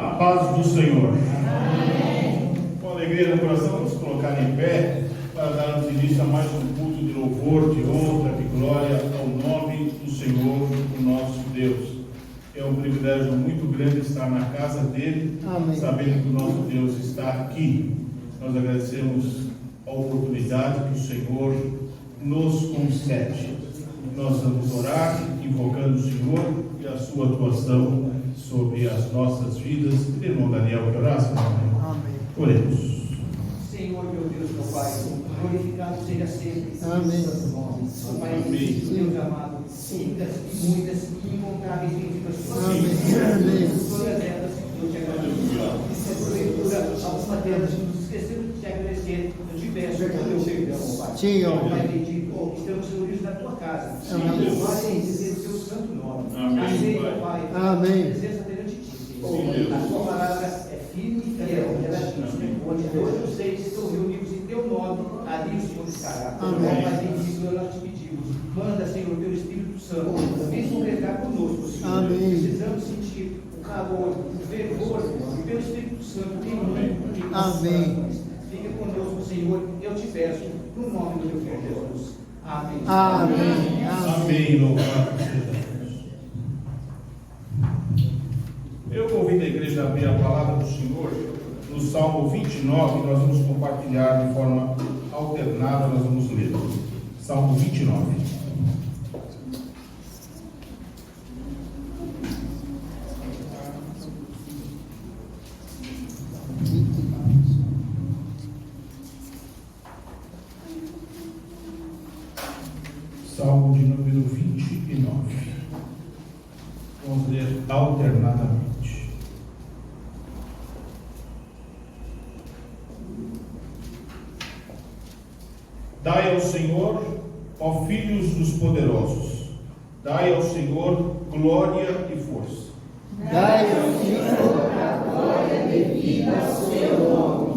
A paz do Senhor. Amém. Com alegria no coração, vamos colocar em pé para darmos início a mais um culto de louvor, de honra, de glória ao nome do Senhor, o nosso Deus. É um privilégio muito grande estar na casa dele, amém, sabendo que o nosso Deus está aqui. Nós agradecemos a oportunidade que o Senhor nos concede. Nós vamos orar, invocando o Senhor e a sua atuação sobre as nossas vidas. Irmão Daniel, que orasse, amém. Oremos. Senhor, meu Deus, meu Pai, glorificado seja sempre o amém. Santo nome. Pai, Deus amado, muitas e incontáveis benditas suas vidas. Todas elas, eu te agradeço. Porventura, alguma delas nos esquecemos de te agradecer. Eu te peço o teu perdão, Pai. Sim, Pai bendito, estamos reunidos na tua casa. Amém. Glória em dizer o teu santo nome. Amém. Aceita, Pai, amém, a presença perante ti, Senhor. A tua palavra é firme e fiel. Ela diz, onde hoje eu sei que estou reunidos em teu nome, ali o Senhor estará. Pai bendito, nós te pedimos. Manda, Senhor, teu Espírito Santo. Vem congregar conosco, Senhor. Amém. Precisamos sentir o calor, o fervor, e pelo Espírito Santo queimando em nossos corações. Fica conosco, Senhor. Eu te peço, no nome do teu filho Jesus. Amém. Amém. Amém. Louvado seja Deus. Eu convido a igreja a abrir a palavra do Senhor no Salmo 29. Nós vamos compartilhar de forma alternada, nós vamos ler. Salmo 29. Salmo de número 29. Vamos ler alternadamente. Dai ao Senhor, ó filhos dos poderosos, dai ao Senhor glória e força. Dai ao Senhor a glória devida ao seu nome.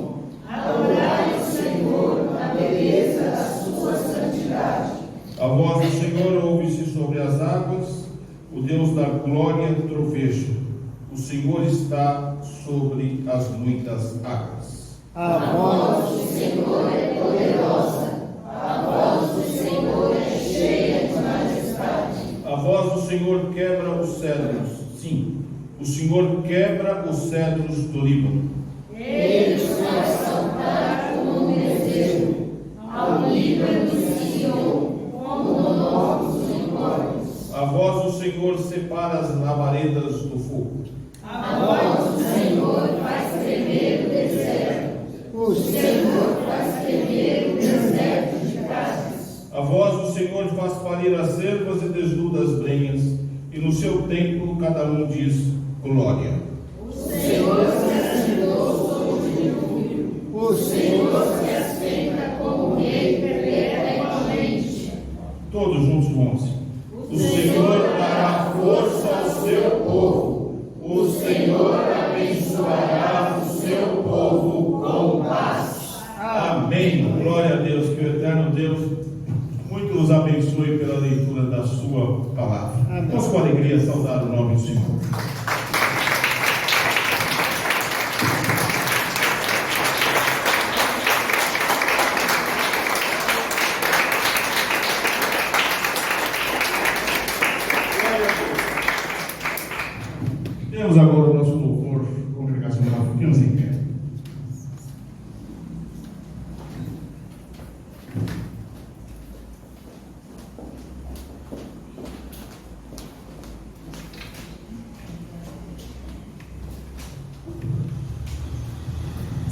Adorai o Senhor na beleza da sua santidade. A voz do Senhor ouve-se sobre as águas, o Deus da glória troveja. O Senhor está sobre as muitas águas. A voz do Senhor é poderosa. A voz do Senhor é cheia de majestade. A voz do Senhor quebra os cedros. Sim, o Senhor quebra os cedros do Líbano. Ele os faz saltar como um bezerro. Ao Líbano se guiou, como monólogos unicórnios. A voz do Senhor separa as labaredas do fogo. A voz do Senhor faz tremer o deserto. O Senhor faz tremer o deserto de Cádiz. A voz do Senhor faz parir as ervas e desnuda as brenhas, e no seu templo cada um diz glória. O Senhor se assentou sobre o dilúvio. O Senhor se assenta como rei perpetuamente. Todos juntos, 11. O Senhor dará força ao seu povo. O Senhor abençoará o seu povo com paz. Amém. Glória a Deus. Que o eterno Deus muito nos abençoe pela leitura da sua palavra. Vamos com alegria saudar o nome do Senhor. Temos agora o nosso louvor congregacional. Ficamos em pé.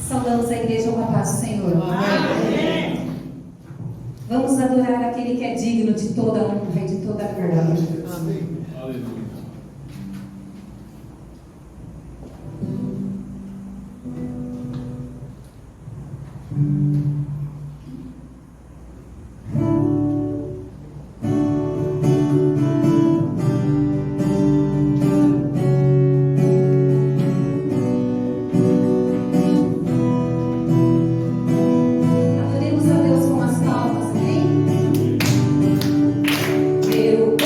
Saudamos a igreja com a paz do Senhor. Amém. Vamos adorar aquele que é digno de toda honra e de toda glória. Amém. Aleluia. Adoremos a Deus com as palmas, amém? Meu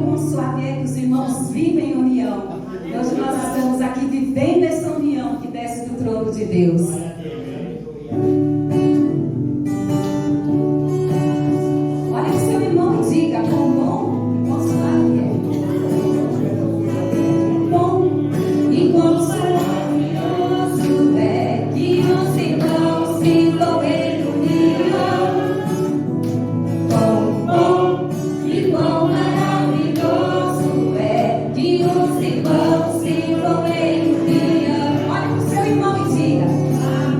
com Suavier, que os irmãos vivem em união. Hoje nós estamos aqui vivendo essa união que desce do trono de Deus. Olha que seu irmão diga, com Suavier. Bom e maravilhoso é que os irmãos ficam em união. Bom e maravilhoso é que os irmãos ficam em união. Olha para o seu irmão e diga: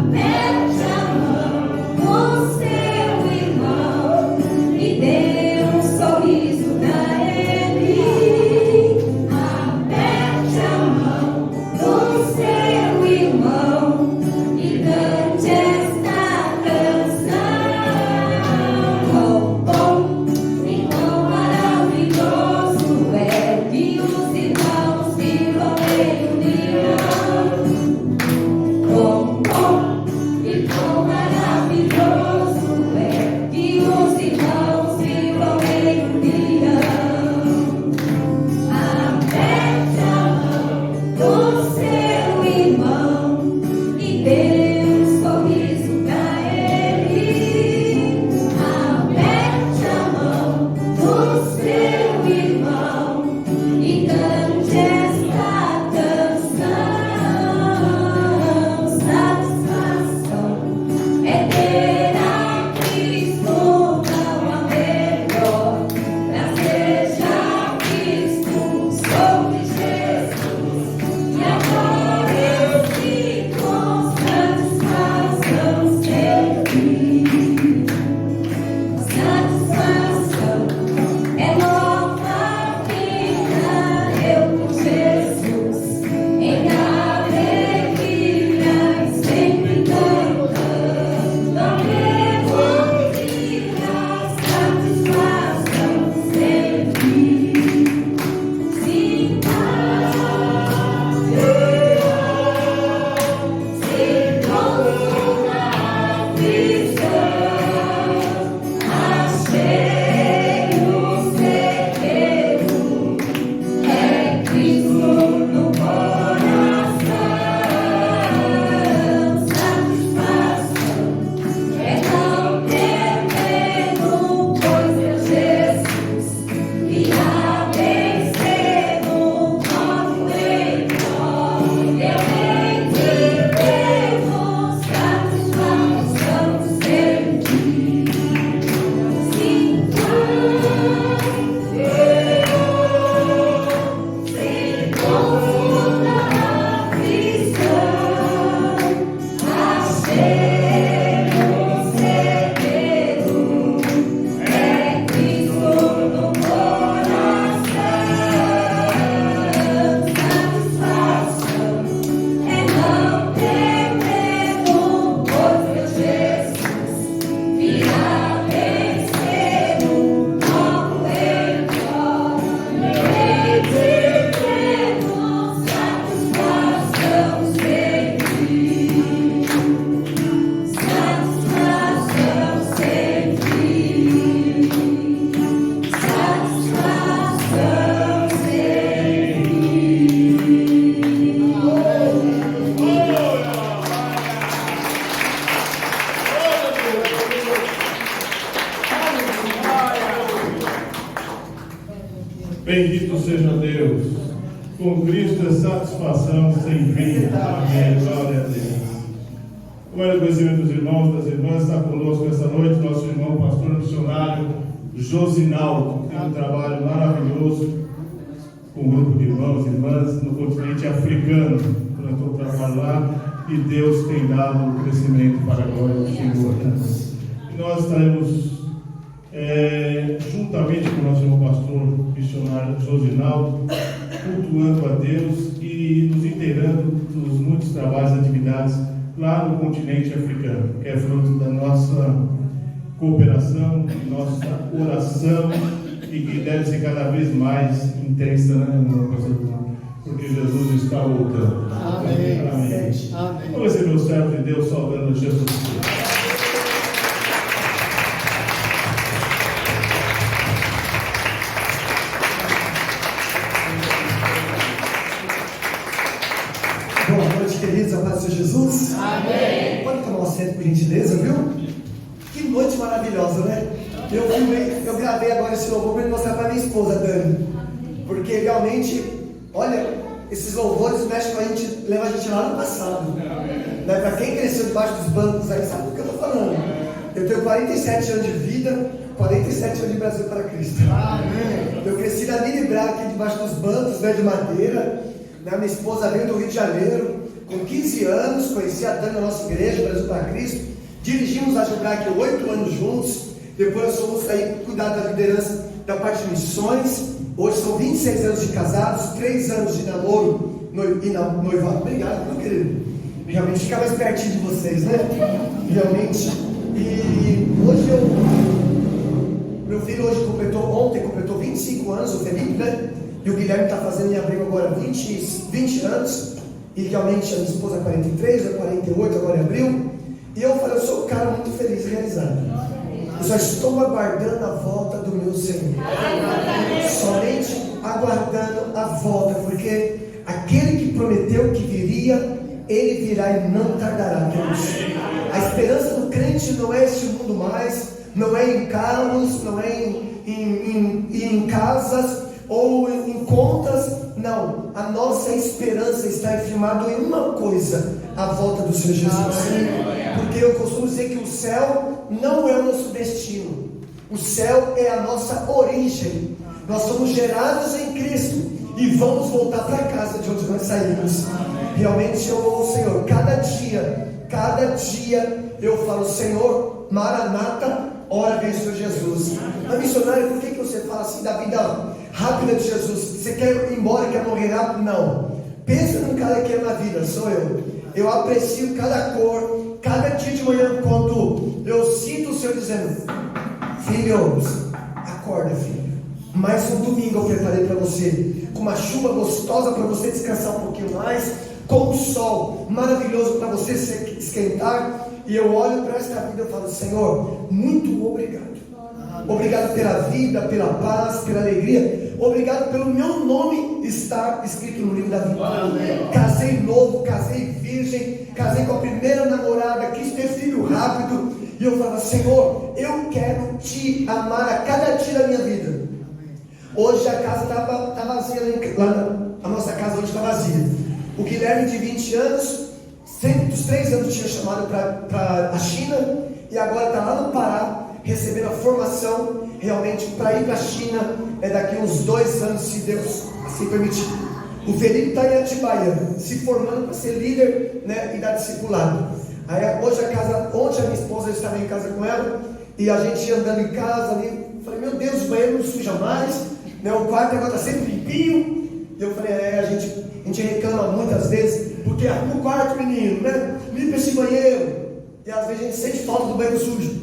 aperte a mão do seu irmão e dê um sorriso pra ele. Aperte a mão do seu irmão e cante esta canção. Bom e maravilhoso é que os irmãos ficam em união. Bom e maravilhoso é que os irmãos ficam em união. Aperte a mão do seu irmão e dê um sorriso pra ele. Aperte a mão do seu irmão e cante esta canção. Satisfação é ter a Cristo tão a melhor. Prazer já visto, sou de Jesus. E agora eu fico com satisfação sempre. Satisfação é nova vida, eu com Jesus, em alegria e sempre cantando a melodia, satisfação sempre. Se confunda a aflição, achei o segredo, é Cristo no coração. Satisfação é não ter medo, pois é Jesus irá vencer no novo encontro. Eu nem te devo satisfação sempre. Se confunda a aflição, achei o segredo, é Cristo no coração. Satisfação é não ter medo, pois meu Jesus virá vencer no novo encontro. Nem te devo satisfação sempre. Satisfação sempre. Satisfação Bendito seja Deus. Com Cristo é satisfação sem fim. Amém. Glória a Deus. Com o conhecimento dos irmãos e das irmãs, está conosco essa noite nosso irmão pastor missionário Josinaldo, que tem um trabalho maravilhoso com um grupo de irmãos e irmãs no continente africano. Plantou o trabalho lá e Deus tem dado o crescimento para a glória do Senhor. E nós estaremos juntamente com o nosso irmão pastor missionário Josinaldo, cultuando a Deus e nos inteirando dos muitos trabalhos e atividades lá no continente africano, que é fruto da nossa cooperação, nossa oração e que deve ser cada vez mais intensa, né, irmão pastor? Porque Jesus está voltando. Amém. Amém. Amém. Vamos receber o servo de Deus saudando Jesus Cristo. Senhor Jesus? Amém. Pode tomar um assento, por gentileza, viu? Que noite maravilhosa, né? Eu gravei agora esse louvor para mostrar para minha esposa, Dani. Porque realmente, olha, esses louvores mexem com a gente, levam a gente lá no passado. Né? Para quem cresceu debaixo dos bancos aí, sabe do que eu estou falando. Eu tenho 47 anos de vida, 47 anos de Brasil para Cristo. Eu cresci na Mini Bra, aqui debaixo dos bancos, né, de madeira. Né? Minha esposa veio do Rio de Janeiro, com 15 anos, conheci a Dani na nossa igreja, Brasil para Cristo. Dirigimos a Jubrac 8 anos juntos. Depois nós fomos aí cuidar da liderança da parte de missões. Hoje são 26 anos de casados, 3 anos de namoro e noivado. Obrigado, meu querido. Realmente ficar mais pertinho de vocês, né? Realmente. E hoje meu filho ontem completou 25 anos, o Felipe, né? E o Guilherme está fazendo em abril agora 20 anos. E realmente a minha esposa 43, a 48 agora em abril. E eu falei, eu sou um cara muito feliz e realizado. Eu só estou aguardando a volta do meu Senhor. Somente aguardando a volta, porque aquele que prometeu que viria, ele virá e não tardará. A esperança do crente não é este mundo mais, não é em carros, não é em casas ou em contas. Não, a nossa esperança está firmada em uma coisa: a volta do Senhor Jesus. Porque eu costumo dizer que o céu não é o nosso destino, o céu é a nossa origem. Nós somos gerados em Cristo e vamos voltar para casa de onde nós saímos. Realmente eu louvo o Senhor, cada dia eu falo: Senhor, Maranata, ora vem o Senhor Jesus. Mas missionário, por que você fala assim da vida rápida de Jesus? Você quer ir embora, quer morrer rápido? Não. Pensa num cara que é na vida, sou eu. Eu aprecio cada cor, cada dia de manhã, quando eu sinto o Senhor dizendo: filho, acorda, filho. Mais um domingo eu preparei para você, com uma chuva gostosa para você descansar um pouquinho mais, com um sol maravilhoso para você se esquentar. E eu olho para esta vida e falo: Senhor, muito obrigado. Obrigado pela vida, pela paz, pela alegria. Obrigado pelo meu nome estar escrito no livro da vida. Casei novo, casei virgem, casei com a primeira namorada, quis ter filho rápido. E eu falo: Senhor, eu quero te amar a cada dia da minha vida. Hoje a casa está vazia, a nossa casa hoje está vazia. O Guilherme, de 20 anos, sempre dos 3 anos tinha chamado para a China, e agora está lá no Pará, recebendo a formação realmente para ir para a China. É daqui uns 2 anos, se Deus assim permitir. O Felipe está em Atibaia, se formando para ser líder, né, e dar discipulado. Aí hoje a casa, ontem a minha esposa estava em casa com ela, e a gente ia andando em casa ali. Falei: meu Deus, o banheiro não suja mais, né, o quarto agora está sempre limpinho. E eu falei: a gente reclama muitas vezes, porque arruma o quarto, menino, né? Limpa esse banheiro. E às vezes a gente sente falta do banheiro sujo.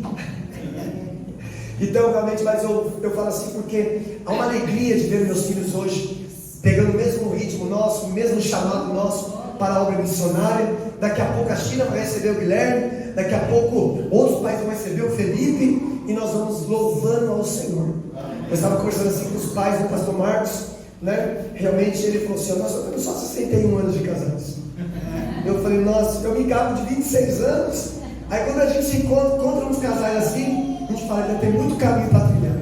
Então, realmente, mas eu falo assim porque há uma alegria de ver meus filhos hoje pegando o mesmo ritmo nosso, o mesmo chamado nosso para a obra missionária. Daqui a pouco a China vai receber o Guilherme, daqui a pouco outros países vão receber o Felipe, e nós vamos louvando ao Senhor. Eu estava conversando assim com os pais do pastor Marcos, né? Realmente ele falou assim: nós só temos só 61 anos de casados. Eu falei: nossa, eu me gabo de 26 anos. Aí quando a gente se encontra uns casais assim, a gente fala: ainda tem muito caminho para trilhar,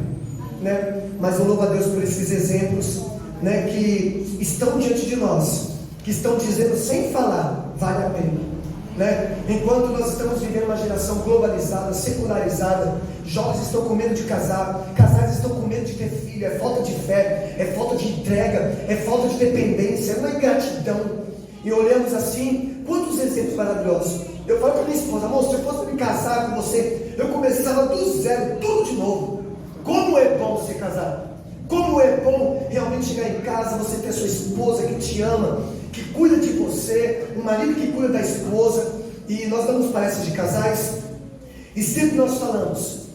né? Mas eu louvo a Deus por esses exemplos, né, que estão diante de nós, que estão dizendo sem falar: vale a pena, né? Enquanto nós estamos vivendo uma geração globalizada, secularizada, jovens estão com medo de casar, casais estão com medo de ter filho. É falta de fé, é falta de entrega, é falta de dependência, é uma ingratidão. E olhamos assim, quantos exemplos maravilhosos. Eu falo para minha esposa: amor, se eu fosse me casar com você, eu começava do zero, tudo de novo. Como é bom ser casado, como é bom realmente chegar em casa, você ter sua esposa que te ama, que cuida de você, um marido que cuida da esposa. E nós damos palestras de casais, e sempre nós falamos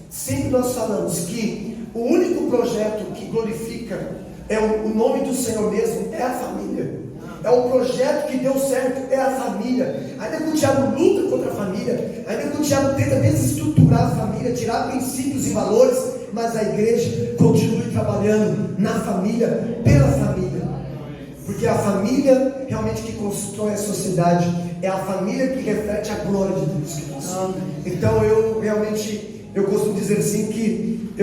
que o único projeto que glorifica é o nome do Senhor mesmo, é a família. É o projeto que deu certo, é a família. Ainda que o diabo luta contra a família, ainda que o diabo tenta desestruturar a família, tirar princípios e valores, mas a igreja continue trabalhando na família, pela família. Porque é a família realmente que constrói a sociedade, é a família que reflete a glória de Deus, queridos. Então eu realmente, eu costumo dizer assim que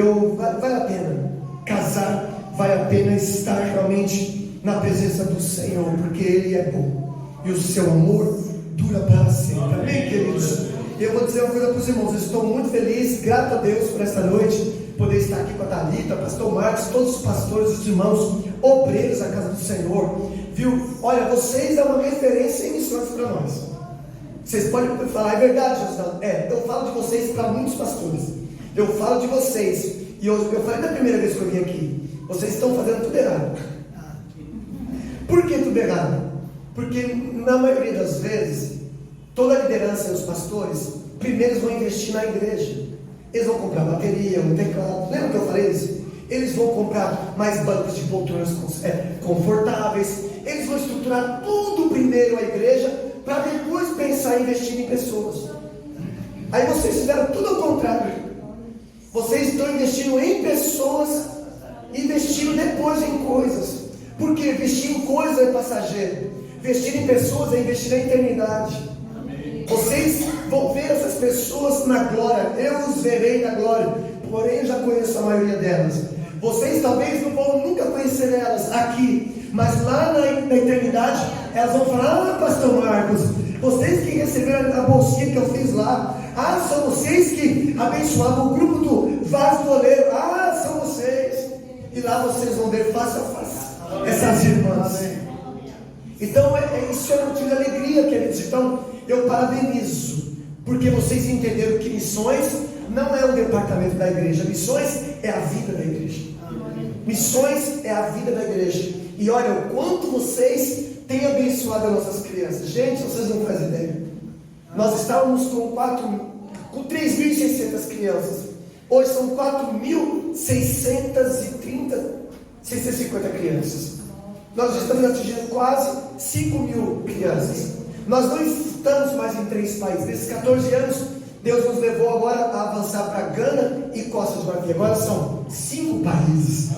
vale a pena casar, vale a pena estar realmente na presença do Senhor, porque Ele é bom e o seu amor dura para sempre. Amém, queridos? Eu vou dizer uma coisa para os irmãos, eu estou muito feliz, grato a Deus por esta noite, poder estar aqui com a Thalita, pastor Marcos, todos os pastores, os irmãos, obreiros da casa do Senhor, viu? Olha, vocês são uma referência em missões para nós. Vocês podem falar, é verdade, José? Eu falo de vocês para muitos pastores, eu falo de vocês, e eu falei da primeira vez que eu vim aqui, vocês estão fazendo tudo errado. Por que tudo errado? Porque na maioria das vezes, toda a liderança e os pastores, primeiro eles vão investir na igreja. Eles vão comprar bateria, um teclado. Lembra que eu falei isso? Eles vão comprar mais bancos de poltronas confortáveis. Eles vão estruturar tudo primeiro a igreja, para depois pensar em investir em pessoas. Aí vocês fizeram tudo ao contrário. Vocês estão investindo em pessoas, investindo depois em coisas. Porque investir em coisas é passageiro. Investir em pessoas é investir na eternidade. Vocês vão ver essas pessoas na glória. Eu os verei na glória. Porém, eu já conheço a maioria delas. Vocês talvez não vão nunca conhecer elas aqui, mas lá na eternidade elas vão falar: ah, pastor Marcos, vocês que receberam a bolsinha que eu fiz lá. Ah, são vocês que abençoavam o grupo do vaso do oleiro. Ah, são vocês. E lá vocês vão ver face a face essas irmãs. Então isso é motivo de alegria, queridos. Então eu parabenizo, porque vocês entenderam que missões não é um departamento da igreja. Missões é a vida da igreja. Missões é a vida da igreja. E olha o quanto vocês têm abençoado as nossas crianças. Gente, vocês não fazem ideia. Nós estávamos com 3.600 crianças. Hoje são 4.650 crianças. Nós estamos atingindo quase 5.000 crianças. Nós não estamos mais em 3 países. Nesses 14 anos, Deus nos levou agora a avançar para Gana e Costa do Marfim. Agora são 5 países.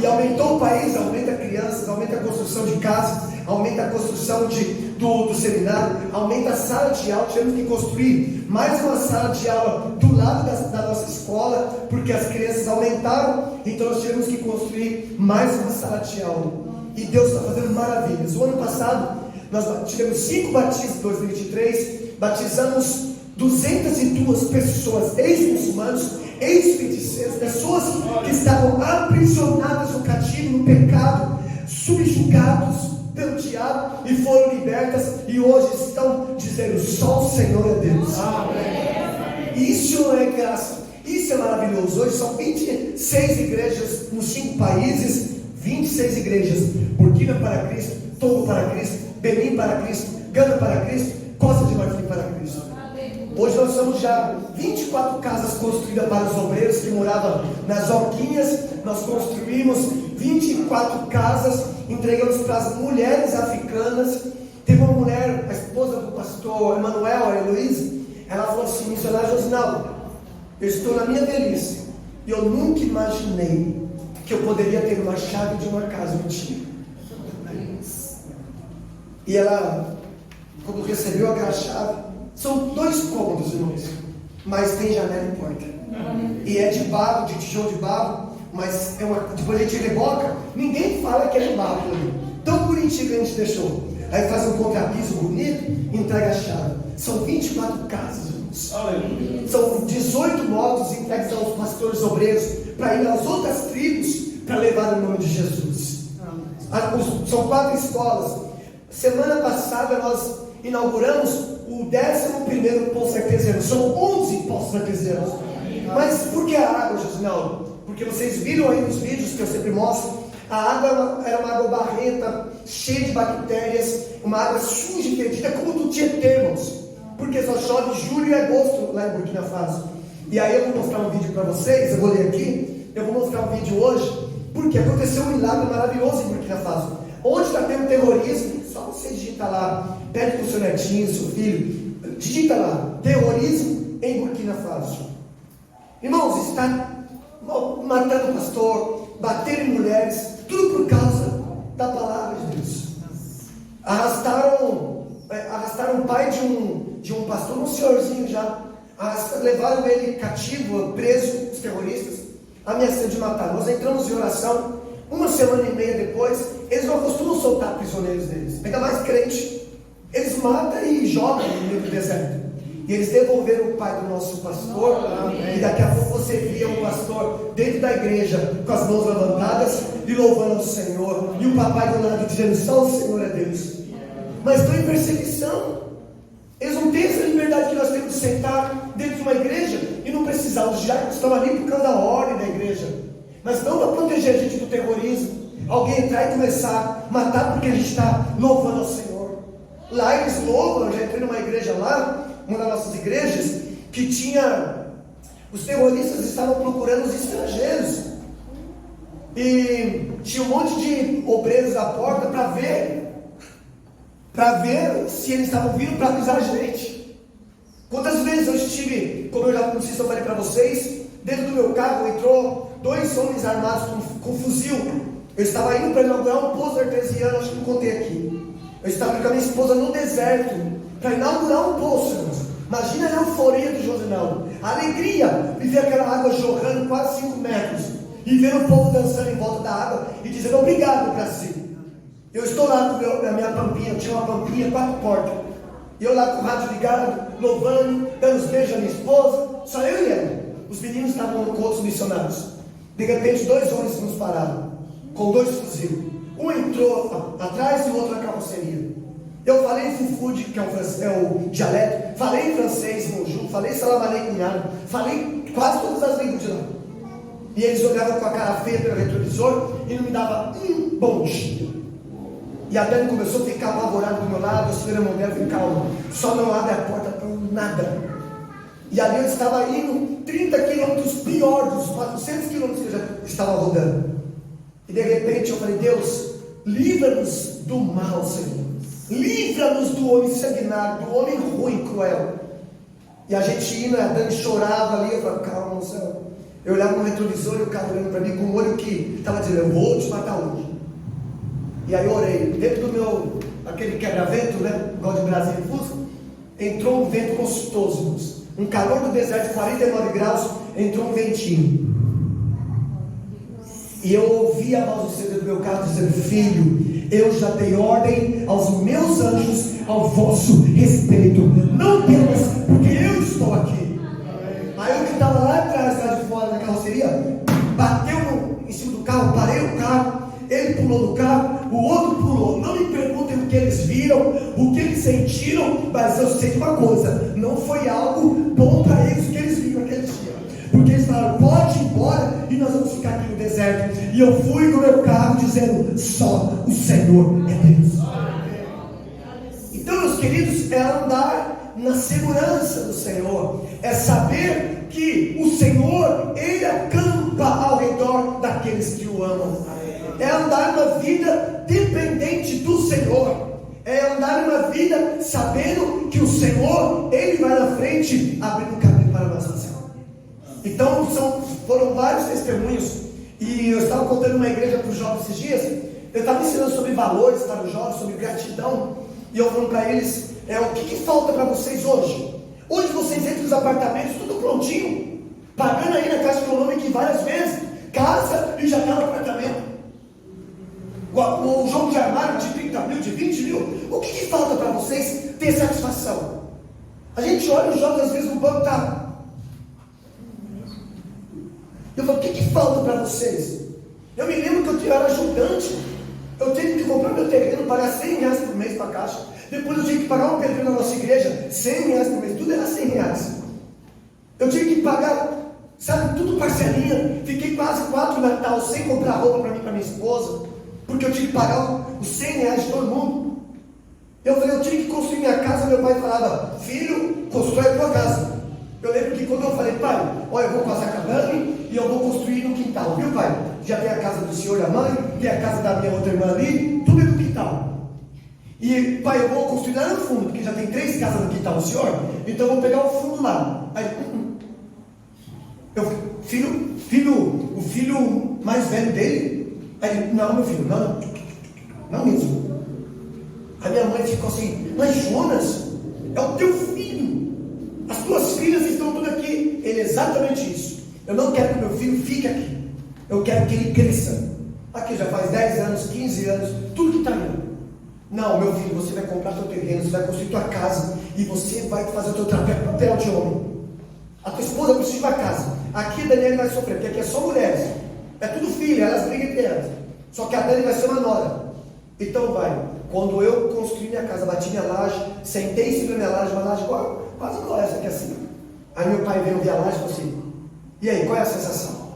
E aumentou o país, aumenta crianças, aumenta a construção de casas, aumenta a construção do seminário, aumenta a sala de aula. Tivemos que construir mais uma sala de aula do lado da nossa escola, porque as crianças aumentaram. Então nós tivemos que construir mais uma sala de aula. E Deus está fazendo maravilhas. O ano passado nós tivemos 5 batismos em 2023, batizamos 202 pessoas, ex-muçulmanos, ex-feiticeiros, pessoas que estavam aprisionadas no cativo, no pecado, subjugados pelo diabo, e foram libertas, e hoje estão dizendo: só o Senhor é Deus. Amém. Isso é graça, isso é maravilhoso. Hoje são 26 igrejas nos 5 países, 26 igrejas: Burkina para Cristo, Togo para Cristo, Benin para Cristo, Gana para Cristo, Costa de Marfim para Cristo. Hoje nós somos já 24 casas construídas para os obreiros que moravam nas Orquinhas. Nós construímos 24 casas, entregamos para as mulheres africanas. Teve uma mulher, a esposa do pastor Emanuel, a Heloísa, ela falou assim: missionário Josinaldo, eu estou na minha velhice e eu nunca imaginei que eu poderia ter uma chave de uma casa antiga. E ela, quando recebeu aquela chave, são 2 cômodos, irmãos, mas tem janela e porta. E é de barro, de tijolo de barro, mas depois a gente reboca, ninguém fala que é de barro ali. Tão bonitinho que a gente deixou. Aí faz um contrapiso bonito e entrega a chave. São 24 casas, irmãos. São 18 motos entregues aos pastores obreiros para ir às outras tribos para levar o nome de Jesus. São 4 escolas. Semana passada nós inauguramos o 11º poço artesiano. São 11 poços artesianos. Mas por que a água, Josinaldo? Porque vocês viram aí nos vídeos que eu sempre mostro, a água era uma água barrenta, cheia de bactérias, uma água suja e fedida, como do Tietê, irmãos, porque só chove julho e agosto lá em Burkina Faso. E aí eu vou mostrar um vídeo para vocês, eu vou ler aqui, eu vou mostrar um vídeo hoje, porque aconteceu um milagre maravilhoso em Burkina Faso. Onde está tendo terrorismo, só você digita lá, pede para o seu netinho, seu filho, digita lá, terrorismo em Burkina Faso. Irmãos, está matando pastor, batendo em mulheres, tudo por causa da palavra de Deus. Arrastaram um pai pai de um pastor, um senhorzinho já. Levaram ele cativo, preso, os terroristas, ameaçando de matar. Nós entramos em oração. Uma semana e meia depois, eles não costumam soltar prisioneiros deles, ainda mais crente. Eles matam e jogam no meio do deserto. E eles devolveram o pai do nosso pastor. E daqui a pouco você via um pastor dentro da igreja com as mãos levantadas e louvando ao Senhor, e o papai do lado dizendo: só o Senhor é Deus. Mas estão em perseguição. Eles não têm essa liberdade que nós temos de sentar dentro de uma igreja e não precisar. Os diáconos estão ali por causa da ordem da igreja, mas não para proteger a gente do terrorismo. Alguém entrar e começar a matar porque a gente está louvando ao Senhor. Lá eles louvam. Eu já entrei numa igreja lá, uma das nossas igrejas, que tinha, os terroristas estavam procurando os estrangeiros, e tinha um monte de obreiros à porta para ver se eles estavam vindo para avisar a gente. Quantas vezes eu estive, como eu já não sei se eu falei para vocês, dentro do meu carro entrou 2 homens armados com fuzil. Eu estava indo para inaugurar um poço artesiano, acho que não contei aqui. Eu estava com a minha esposa no deserto para inaugurar um poço, irmãos. Imagina a euforia do Josinaldo, a alegria de ver aquela água jorrando quase 5 metros e ver o povo dançando em volta da água e dizendo: obrigado, Brasil. Eu estou lá com a minha pampinha, eu tinha uma pampinha 4 portas, e eu lá com o rádio ligado, louvando, dando os beijos à minha esposa, só eu e ela. Os meninos estavam com outros missionários. De repente 2 homens nos pararam, com 2 fuzis. Um entrou atrás e o outro na carroceria. Eu falei fufude, que é o dialeto, falei francês, monju, falei salamalei cunhado, falei quase todas as línguas de lá. E eles olhavam com a cara feia pelo retrovisor e não me davam um bom dia. E a Dani começou a ficar apavorada do meu lado. Eu segurei a mão dela e falei: calma, só não abre a porta para nada. E ali eu estava indo 30 quilômetros, pior dos 400 quilômetros que eu já estava rodando. E de repente eu falei: Deus, livra-nos do mal, Senhor. Livra-nos do homem sanguinário, do homem ruim, cruel. E a gente indo, a Dani chorava ali. Eu falei: calma, Senhor. Eu olhava no retrovisor e o cara olhando para mim com um olho que estava dizendo: eu vou te matar hoje. E aí eu orei, dentro do meu, aquele quebra-vento, né, igual de Brasília e Fusca, entrou um vento gostoso, um calor do deserto, 49 graus, entrou um ventinho. E eu ouvi a voz do Senhor do meu carro dizendo: filho, eu já dei ordem aos meus anjos ao vosso respeito, não temas, porque eu estou aqui. Aí eu que estava lá atrás, lá de fora da carroceria, bateu em cima do carro, parei o carro. Ele pulou do carro, o outro pulou. Não me perguntem o que eles viram, o que eles sentiram, mas eu sei de uma coisa: não foi algo bom para eles o que eles viram aquele dia. Porque eles falaram: pode ir embora e nós vamos ficar aqui no deserto. E eu fui com o meu carro dizendo: só o Senhor é Deus. Então, meus queridos, é andar na segurança do Senhor, é saber que o Senhor, Ele acampa ao redor daqueles que o amam. É andar uma vida dependente do Senhor. É andar uma vida sabendo que o Senhor, Ele vai na frente, abrindo caminho para nós fazer. Então foram vários testemunhos. E eu estava contando uma igreja para os jovens esses dias. Eu estava ensinando sobre valores para os jovens, sobre gratidão. E eu falando para eles: o que falta para vocês hoje? Hoje vocês entram nos apartamentos, tudo prontinho, pagando aí na Caixa Econômica várias vezes, casa e já está no apartamento. O jogo de armário de 30 mil, de 20 mil. O que falta para vocês ter satisfação? A gente olha os jogos, às vezes no banco está. Eu falo: o que falta para vocês? Eu me lembro que eu era ajudante. Eu tive que comprar meu terreno, pagar 100 reais por mês para a Caixa. Depois eu tive que pagar um pedreiro na nossa igreja, 100 reais por mês. Tudo era 100 reais. Eu tive que pagar, sabe, tudo parcelinha. Fiquei quase 4 Natal sem comprar roupa para mim e para minha esposa, porque eu tive que pagar os 100 reais de todo mundo. Eu falei: eu tive que construir minha casa. Meu pai falava: filho, constrói a tua casa. Eu lembro que quando eu falei: pai, olha, eu vou passar com a Dani e eu vou construir no quintal, viu, pai? Já tem a casa do senhor e da mãe, tem a casa da minha outra irmã ali, tudo é no quintal. E pai, eu vou construir lá no fundo, porque já tem 3 casas no quintal do senhor, então eu vou pegar o fundo lá. Aí, eu o filho mais velho dele. Aí, não, meu filho, não mesmo. A minha mãe ficou assim: mas Jonas, é o teu filho, as tuas filhas estão tudo aqui. Ele é exatamente isso. Eu não quero que meu filho fique aqui, eu quero que ele cresça. Aqui já faz 10 anos, 15 anos, tudo que está indo. Não, meu filho, você vai comprar teu terreno, você vai construir tua casa e você vai fazer o teu papel de homem. A tua esposa precisa de uma casa. Aqui a Daniela vai sofrer, porque aqui é só mulheres. É tudo filha, elas brigam entre elas. Só que a Dani vai ser uma nora. Então vai. Quando eu construí minha casa, bati minha laje, sentei em cima da minha laje, uma laje quase igual essa aqui assim. Aí meu pai veio ver a laje e falou assim: e aí, qual é a sensação?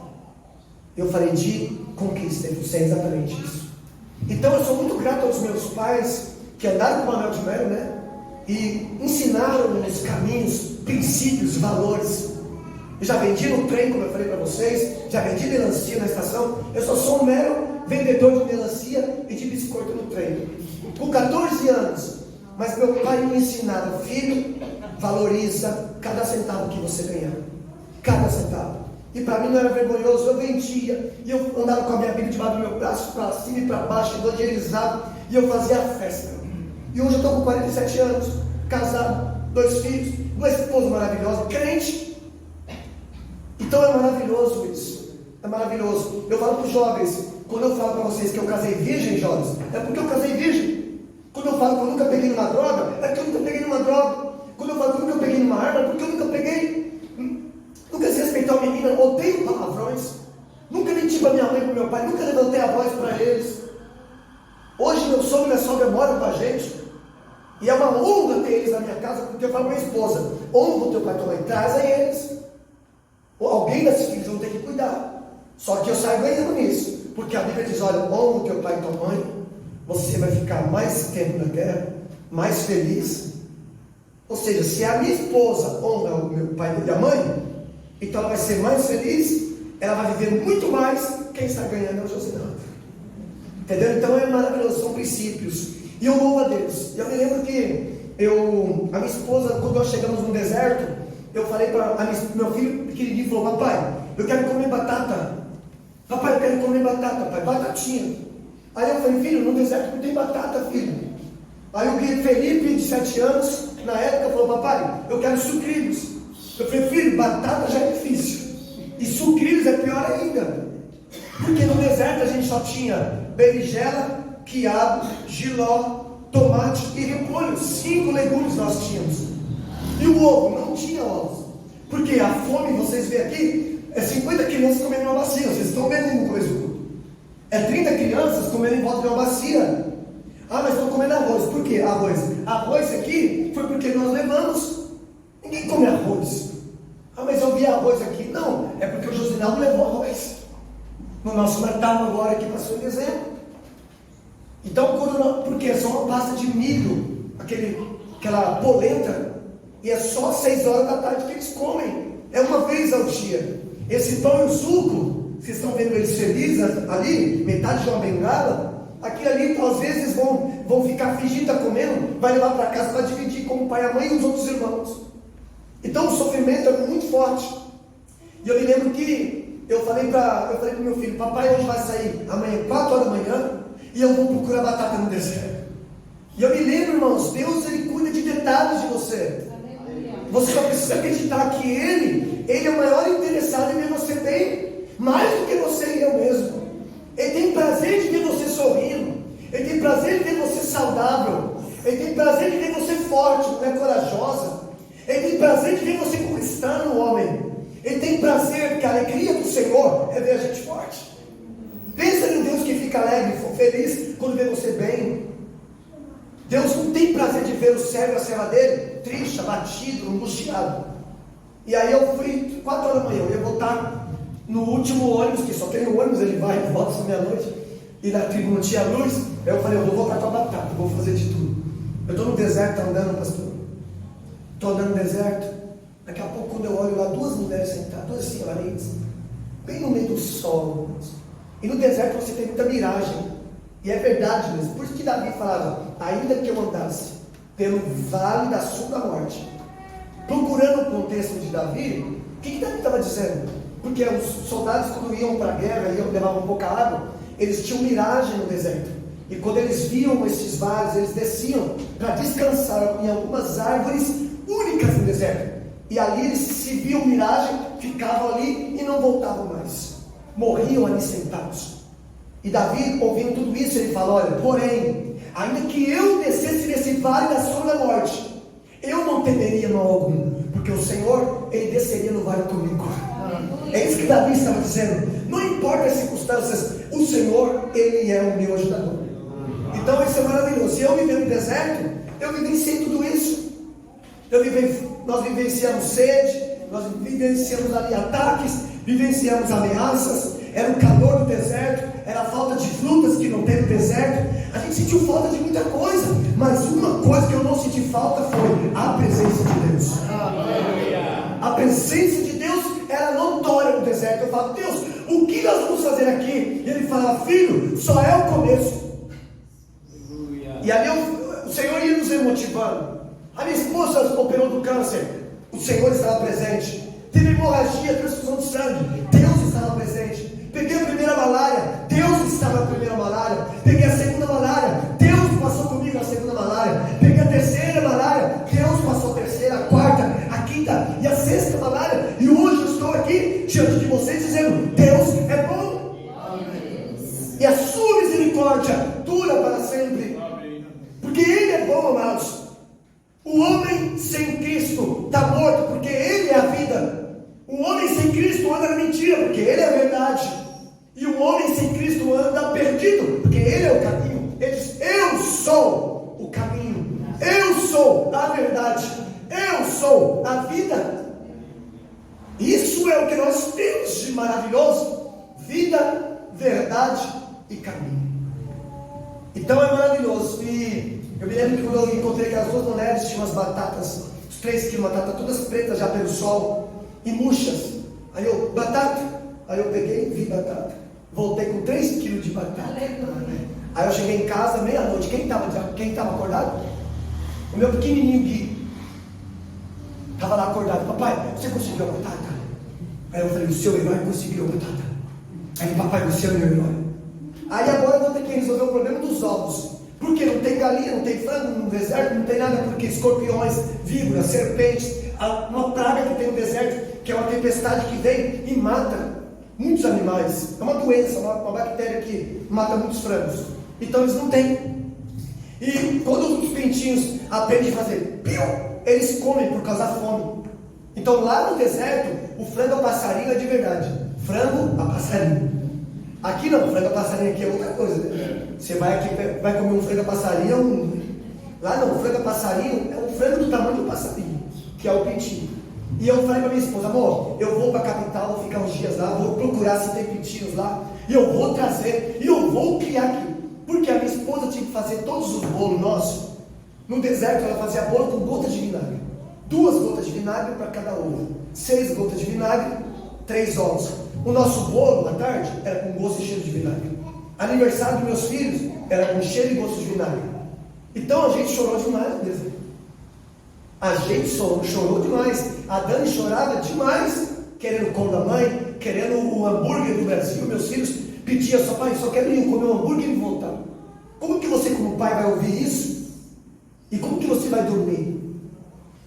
Eu falei: de conquista. Ele falou: é exatamente isso. Então eu sou muito grato aos meus pais que andaram com o Manuel de Melo, né? E ensinaram os caminhos, princípios, valores. Eu já vendi no trem, como eu falei para vocês, já vendi melancia na estação. Eu só sou um mero vendedor de melancia e de biscoito no trem. Com 14 anos. Mas meu pai me ensinava: filho, valoriza cada centavo que você ganhar. Cada centavo. E para mim não era vergonhoso, eu vendia. E eu andava com a minha Bíblia debaixo do meu braço, para cima e para baixo, evangelizava. E eu fazia a festa. E hoje eu estou com 47 anos, casado, 2 filhos, uma esposa maravilhosa, crente. Então é maravilhoso isso. É maravilhoso. Eu falo para os jovens, quando eu falo para vocês que eu casei virgem, jovens, é porque eu casei virgem. Quando eu falo que eu nunca peguei numa droga, é porque eu nunca peguei numa droga. Quando eu falo que eu nunca peguei numa arma, é porque eu nunca peguei. Nunca se respeitar uma menina, odeio palavrões. Nunca menti para minha mãe e para meu pai, nunca levantei a voz para eles. Hoje meu sogro e minha sogra moram com a gente. E é uma honra ter eles na minha casa, porque eu falo para minha esposa: honra o teu pai e tua mãe, traz a eles. Ou alguém desses filhos vão ter que cuidar. Só que eu saio ganhando nisso. Porque a Bíblia diz: olha, honra o teu pai e tua mãe, você vai ficar mais tempo na terra, mais feliz. Ou seja, se a minha esposa honra o meu pai e a mãe, então ela vai ser mais feliz, ela vai viver muito mais. Quem está ganhando é o Josinaldo. Entendeu? Então é maravilhoso, são princípios. E eu louvo a Deus. Eu me lembro que a minha esposa, quando nós chegamos no deserto, eu falei para meu filho pequenininho, falou: papai, eu quero comer batata. Papai, eu quero comer batata, pai, batatinha. Aí eu falei: filho, no deserto não tem batata, filho. Aí o Felipe, de 7 anos, na época, falou: papai, eu quero sucrilhos. Eu falei: filho, batata já é difícil. E sucrilhos é pior ainda. Porque no deserto a gente só tinha berinjela, quiabo, jiló, tomate e repolho. 5 legumes nós tínhamos. E o ovo, não tinha ovos. Porque a fome, vocês veem aqui, é 50 crianças comendo uma bacia. Vocês estão vendo no coisa do culto. É 30 crianças comendo em volta de uma bacia. Ah, mas estão comendo arroz. Por que arroz? Arroz aqui foi porque nós levamos. Ninguém come arroz. Ah, mas eu vi arroz aqui. Não, é porque o Josinaldo levou arroz. No nosso Natal agora que passou em dezembro. Então, porque é só uma pasta de milho, aquela polenta, e é só 6 horas da tarde que eles comem. É uma vez ao dia. Esse pão e o suco, vocês estão vendo eles felizes ali, metade de uma bengala, aqui ali, então, às vezes vão ficar fingindo estar comendo, vai levar para casa para dividir com o pai, a mãe e os outros irmãos. Então o sofrimento é muito forte. E eu me lembro que eu falei para o meu filho: papai hoje vai sair amanhã 4 horas da manhã e eu vou procurar batata no deserto. E eu me lembro, irmãos, Deus ele cuida de detalhes de você. Você só precisa acreditar que Ele é o maior interessado em ver você bem, mais do que você e eu mesmo. Ele tem prazer de ver você sorrindo. Ele tem prazer de ver você saudável. Ele tem prazer de ver você forte, mulher corajosa. Ele tem prazer de ver você conquistando o homem. Ele tem prazer, porque a alegria do Senhor é ver a gente forte. Pensa em Deus que fica alegre, feliz quando vê você bem. Deus não tem prazer de ver o servo e a serva dele triste, abatido, angustiado. E aí eu fui 4 horas da manhã, eu ia voltar no último ônibus, que só tem um ônibus, ele vai e volta às meia-noite, e na tribo não tinha luz. Aí eu falei: eu vou voltar com a batata, eu vou fazer de tudo. Eu estou no deserto andando, pastor. Estou andando no deserto. Daqui a pouco, quando eu olho lá, 2 mulheres sentadas, 2 senhorinhas, bem no meio do sol. E no deserto você tem muita miragem. E é verdade mesmo. Por isso que Davi falava: ainda que eu andasse pelo vale da sombra da morte. Procurando o contexto de Davi, o que Davi estava dizendo? Porque os soldados, quando iam para a guerra, levavam pouca água, eles tinham miragem no deserto. E quando eles viam esses vales, eles desciam para descansar em algumas árvores únicas no deserto. E ali eles se viam miragem, ficavam ali e não voltavam mais. Morriam ali sentados. E Davi, ouvindo tudo isso, ele fala: olha, porém, ainda que eu descesse nesse vale da sombra da morte, eu não temeria mal algum, porque o Senhor, ele desceria no vale comigo. É isso que Davi estava dizendo. Não importa as circunstâncias, o Senhor, ele é o meu ajudador. Então isso é maravilhoso. Se eu viver no deserto, eu vivenciei tudo isso. Nós vivenciamos sede, nós vivenciamos ali ataques, vivenciamos ameaças. Era o calor do deserto, era a falta de frutas que não tem no deserto. A gente sentiu falta de muita coisa, mas uma coisa que eu não senti falta foi a presença de Deus. A presença de Deus era notória no deserto. Eu falo: Deus, o que nós vamos fazer aqui? E ele fala: filho, só é o começo. E ali o Senhor ia nos remotivando. A minha esposa operou do câncer, o Senhor estava presente. Teve hemorragia, transfusão de sangue, Deus estava presente. Peguei a primeira malária, Deus estava na primeira malária. Peguei a segunda malária, Deus passou comigo na segunda malária. Peguei a terceira malária, Deus passou a terceira, a quarta, a quinta e a sexta malária. E hoje eu estou aqui diante de vocês dizendo: Deus é bom. E a sua misericórdia dura para sempre. Porque Ele é bom, amados. O homem sem Cristo está morto, porque Ele é a vida. O homem sem Cristo anda na mentira, porque Ele é a verdade. E o homem sem Cristo anda perdido, porque Ele é o caminho. Ele diz: eu sou o caminho, eu sou a verdade, eu sou a vida. Isso é o que nós temos de maravilhoso: vida, verdade e caminho. Então é maravilhoso. E eu me lembro que quando eu encontrei aquelas duas mulheres, tinha umas batatas, uns 3 quilos de batata, todas pretas já pelo sol, e murchas. Aí eu: batata. Aí eu peguei e vi batata. Voltei com 3 quilos de batata. Aí eu cheguei em casa, meia-noite. Quem estava acordado? O meu pequenininho Gui estava lá acordado. Papai, você conseguiu a batata? Aí eu falei: o seu herói conseguiu a batata. Aí: papai, você é o meu herói. Aí agora eu vou ter que resolver o problema dos ovos. Porque não tem galinha, não tem frango no deserto, não tem nada, porque escorpiões, víboras, serpentes, uma praga que tem no deserto, que é uma tempestade que vem e mata muitos animais. É uma doença, uma bactéria que mata muitos frangos. Então eles não têm. E quando os pintinhos aprendem a fazer piu, eles comem por causa da fome. Então lá no deserto, o frango a passarinho é de verdade. Frango a passarinho. Aqui não, frango a passarinho aqui é outra coisa, né? Você vai aqui, vai comer um frango a passarinho, lá não, o frango a passarinho é um frango do tamanho do passarinho, que é o pintinho. E eu falei para minha esposa: amor, eu vou para a capital, vou ficar uns dias lá, vou procurar se tem pintinhos lá, e eu vou trazer, e eu vou criar aqui. Porque a minha esposa tinha que fazer todos os bolos nossos. No deserto ela fazia bolo com gotas de vinagre, 2 gotas de vinagre para cada ovo, 6 gotas de vinagre, 3 ovos. O nosso bolo à tarde era com gosto e cheiro de vinagre. Aniversário dos meus filhos era com cheiro e gosto de vinagre. Então a gente chorou demais mesmo. A gente chorou demais. A Dani chorava demais, querendo o pão da mãe, querendo o hambúrguer do Brasil. Meus filhos pediam: só pai, só quero ir comer um hambúrguer e voltar. Como que você, como pai, vai ouvir isso? E como que você vai dormir?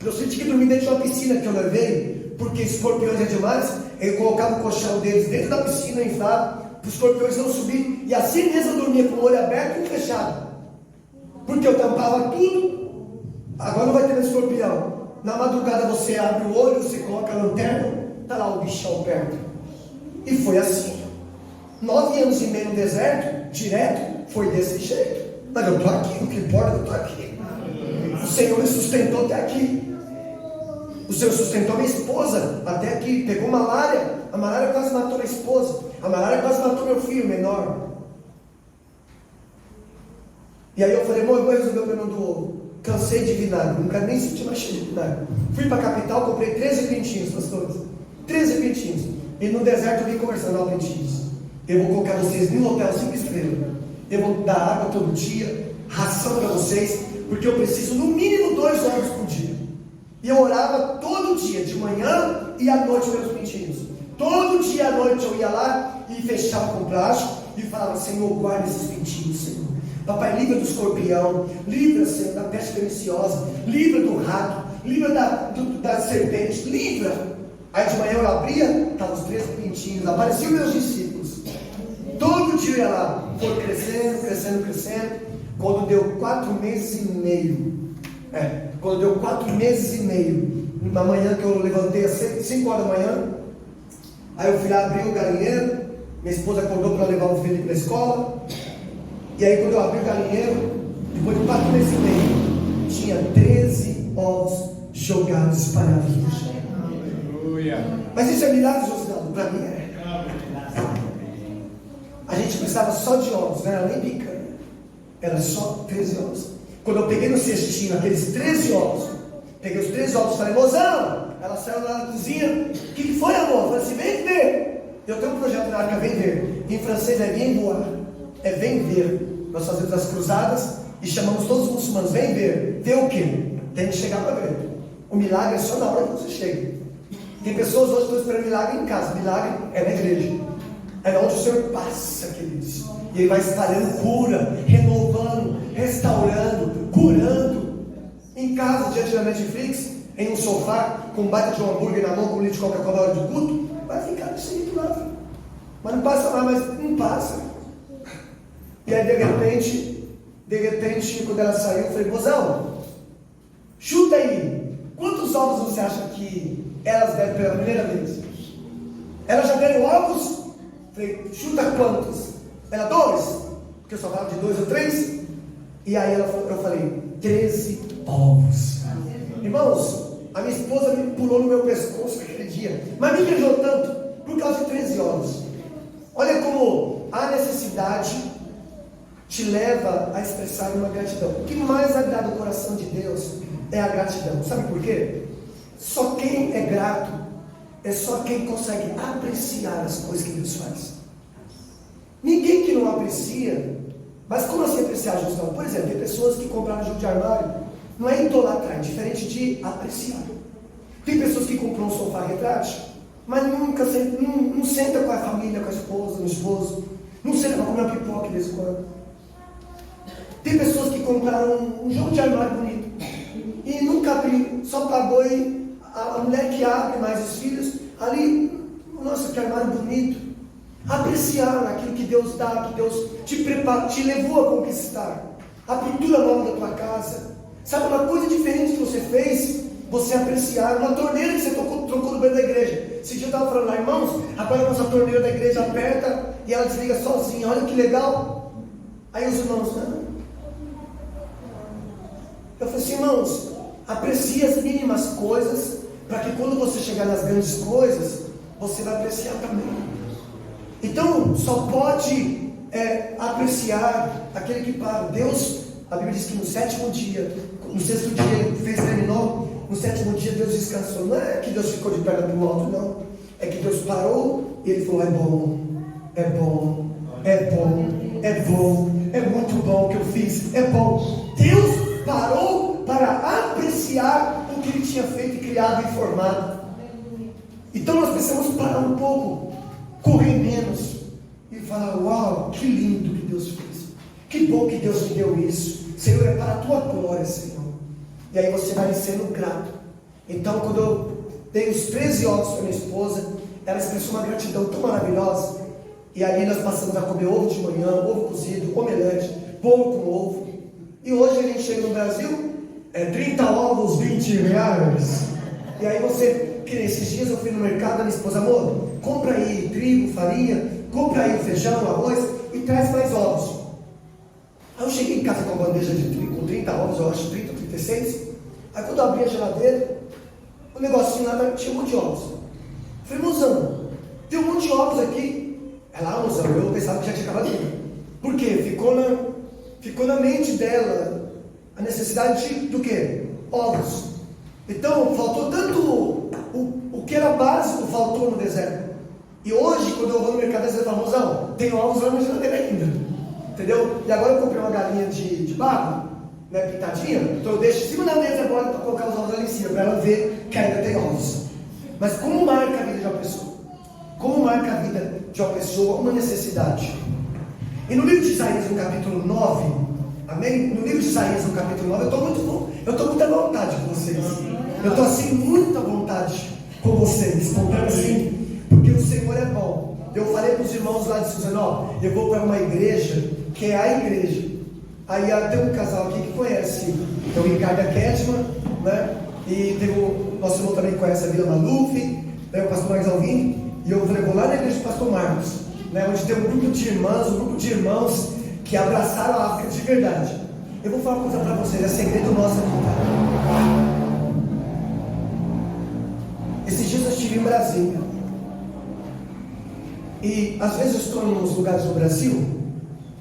Eu tinha que dormir dentro de uma piscina que eu levei, porque escorpiões é demais. Eu colocava o colchão deles dentro da piscina inflado, para os escorpiões não subirem. E assim mesmo eu dormia com o olho aberto e um fechado, porque eu tampava tudo. Agora não vai ter mais escorpião. Na madrugada você abre o olho, você coloca a lanterna, está lá o bichão perto. E foi assim. 9 anos e meio no deserto, direto, foi desse jeito. Mas eu estou aqui, o que importa é que eu estou aqui. O Senhor me sustentou até aqui. O Senhor sustentou minha esposa até aqui. Pegou malária, a malária quase matou minha esposa, a malária quase matou meu filho menor. E aí eu falei: amor, eu vou resolver o problema do ovo. Cansei de vinagre, não quero nem sentir mais cheio de vinagre. Fui para a capital, comprei 13 pintinhos, pastores. 13 pintinhos. E no deserto eu vim conversando: ó, pintinhos, eu vou colocar vocês num hotel 5 estrelas. Eu vou dar água todo dia, ração para vocês, porque eu preciso no mínimo 2 ovos por dia. E eu orava todo dia, de manhã e à noite pelos pintinhos. Todo dia à noite eu ia lá e fechava com plástico e falava: Senhor, guarda esses pintinhos, Senhor. Papai, livra do escorpião, livra, Senhor, da peste perniciosa, livra do rato, livra da serpente, livra. Aí de manhã eu abria, estavam os 13 pintinhos, apareciam meus discípulos. Todo dia eu ia lá, foi crescendo. Quando deu 4 meses e meio, quando deu 4 meses e meio, na manhã que eu levantei às 5 horas da manhã, aí eu fui lá abrir o galinheiro, minha esposa acordou para levar o Felipe para a escola, e aí quando eu abri o galinheiro, depois de 4 meses e meio, tinha 13 ovos jogados, espalhados no chão. Mas isso é milagre, Josinaldo? Para mim é. A gente precisava só de ovos, não era nem picanha, era só 13 ovos. Quando eu peguei no cestinho aqueles 13 ovos, peguei os 13 ovos e falei, mozão, ela saiu lá na cozinha, o que foi, amor? Eu falei assim, vem ver. Eu tenho um projeto na Arca Vender, em francês é vem voir, é vem ver. Nós fazemos as cruzadas e chamamos todos os muçulmanos, vem ver. Ver o quê? Tem que chegar para ver. O milagre é só na hora que você chega. Tem pessoas hoje que estão esperando milagre em casa, milagre é na igreja. É onde o Senhor passa, queridos. E Ele vai espalhando cura, renovando, restaurando, curando. Em casa, diante da Netflix, em um sofá, com um baita de um hambúrguer na mão, com um litro de Coca-Cola na hora do culto, vai ficar desse jeito lá. Mas não passa lá, mas não passa. E aí, de repente, quando ela saiu, eu falei, mozão, chuta aí. Quantos ovos você acha que elas deram pela primeira vez? Elas já deram ovos? Falei, chuta quantos? Ela 2? Porque eu só falava de 2 ou 3. E aí eu falei, 13 ovos. Irmãos, a minha esposa me pulou no meu pescoço naquele dia. Mas me beijou tanto por causa de 13 ovos. Olha como a necessidade te leva a expressar uma gratidão. O que mais agrada o coração de Deus é a gratidão. Sabe por quê? Só quem é grato é só quem consegue apreciar as coisas que Deus faz. Ninguém que não aprecia. Mas como assim apreciar, Gustavo? Por exemplo, tem pessoas que compraram jogo de armário, não é idolatrar, é diferente de apreciar. Tem pessoas que compram um sofá retrátil, mas nunca não senta com a família, com a esposa, no esposo, não senta para comer uma pipoca de vez em quando. Tem pessoas que compraram um jogo de armário bonito e nunca abriu, só pagou e a mulher que abre mais os filhos, ali, nossa, que armário bonito. Apreciar aquilo que Deus dá, que Deus te prepara, te levou a conquistar. A pintura nova da tua casa. Sabe uma coisa diferente que você fez? Você apreciar uma torneira que você trocou no banheiro da igreja. Esse dia eu estava falando lá, irmãos, agora a nossa torneira da igreja aperta e ela desliga sozinha. Olha que legal. Aí os irmãos, eu falei assim, irmãos, aprecie as mínimas coisas, para que quando você chegar nas grandes coisas, você vai apreciar também. Então, só pode apreciar aquele que para. Deus, a Bíblia diz que no 7º dia, no 6º dia ele fez, terminou, no 7º dia Deus descansou. Não é que Deus ficou de perna para o alto, não. É que Deus parou e Ele falou, é bom, é bom, é bom, é bom, é muito bom o que eu fiz, é bom. Deus parou para apreciar o que Ele tinha feito, criado e formado. Então nós precisamos parar um pouco, correr menos e falar, uau, que lindo que Deus fez, que bom que Deus me deu isso, Senhor, é para a tua glória, Senhor. E aí você vai sendo grato. Então quando eu dei os 13 ovos para minha esposa, ela expressou uma gratidão tão maravilhosa, e aí nós passamos a comer ovo de manhã, ovo cozido, omelete, bolo com ovo, e hoje a gente chega no Brasil, 30 ovos, 20 reais, e aí você, que nesses dias eu fui no mercado, a minha esposa, amor, compra aí trigo, farinha, compra aí o feijão, o arroz e traz mais ovos. Aí eu cheguei em casa com uma bandeja de trigo, com 30 ovos, eu acho 30, 36. Aí quando eu abri a geladeira, o negocinho lá tinha um monte de ovos. Eu falei, mozão, tem um monte de ovos aqui. Ela, mozão, eu pensava que já tinha acabado. Por quê? Ficou na mente dela a necessidade do quê? Ovos. Então, faltou tanto o que era básico, faltou no deserto. E hoje, quando eu vou no mercado, você fala, mozão, tem ovos lá na geladeira ainda. Entendeu? E agora eu comprei uma galinha de barro, né, pintadinha, então eu deixo em cima da mesa agora para colocar os ovos ali em cima, para ela ver que ainda tem ovos. Mas como marca a vida de uma pessoa? Como marca a vida de uma pessoa uma necessidade? E no livro de Isaías, no capítulo 9, Amém? No livro de Isaías, no capítulo 9, eu estou muito à vontade com vocês. Eu estou assim, muito à vontade com vocês, contando assim, porque o Senhor é bom. Eu falei para os irmãos lá de Suzano, ó, eu vou para uma igreja, que é a igreja. Aí tem um casal aqui que conhece, tem o Ricardo e a Ketman, né? E tem o nosso irmão também que conhece a Vila Maluf, né? O pastor Marcos Alvim. E eu vou lá na igreja do pastor Marcos, né? Onde tem um grupo de irmãs, um grupo de irmãos que abraçaram a África de verdade. Eu vou falar uma coisa para vocês, é segredo nosso aqui, tá? Esses dias eu estive em Brasília. E às vezes eu estou em uns lugares no Brasil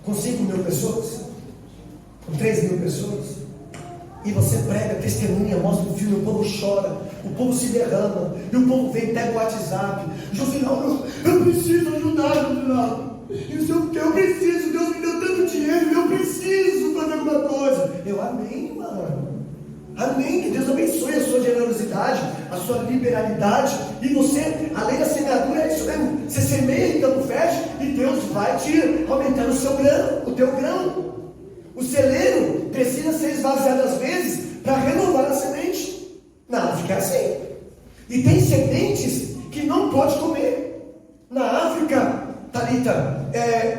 com 5.000 pessoas, com 3.000 pessoas, e você prega, testemunha, mostra o filme, o povo chora, o povo se derrama, e o povo vem, pega o WhatsApp, Josinaldo, eu preciso ajudar, Josinaldo, eu preciso, Deus me deu tanto dinheiro, eu preciso fazer alguma coisa. Eu, amém, mano. Amém, que Deus abençoe a sua generosidade, a sua liberalidade, e você, além da semeadura, é isso mesmo, você semeia em campo fértil, e Deus vai te aumentando o seu grão, o teu grão. O celeiro precisa ser esvaziado às vezes para renovar a semente. Na África é assim. E tem sementes que não pode comer. Na África, Thalita,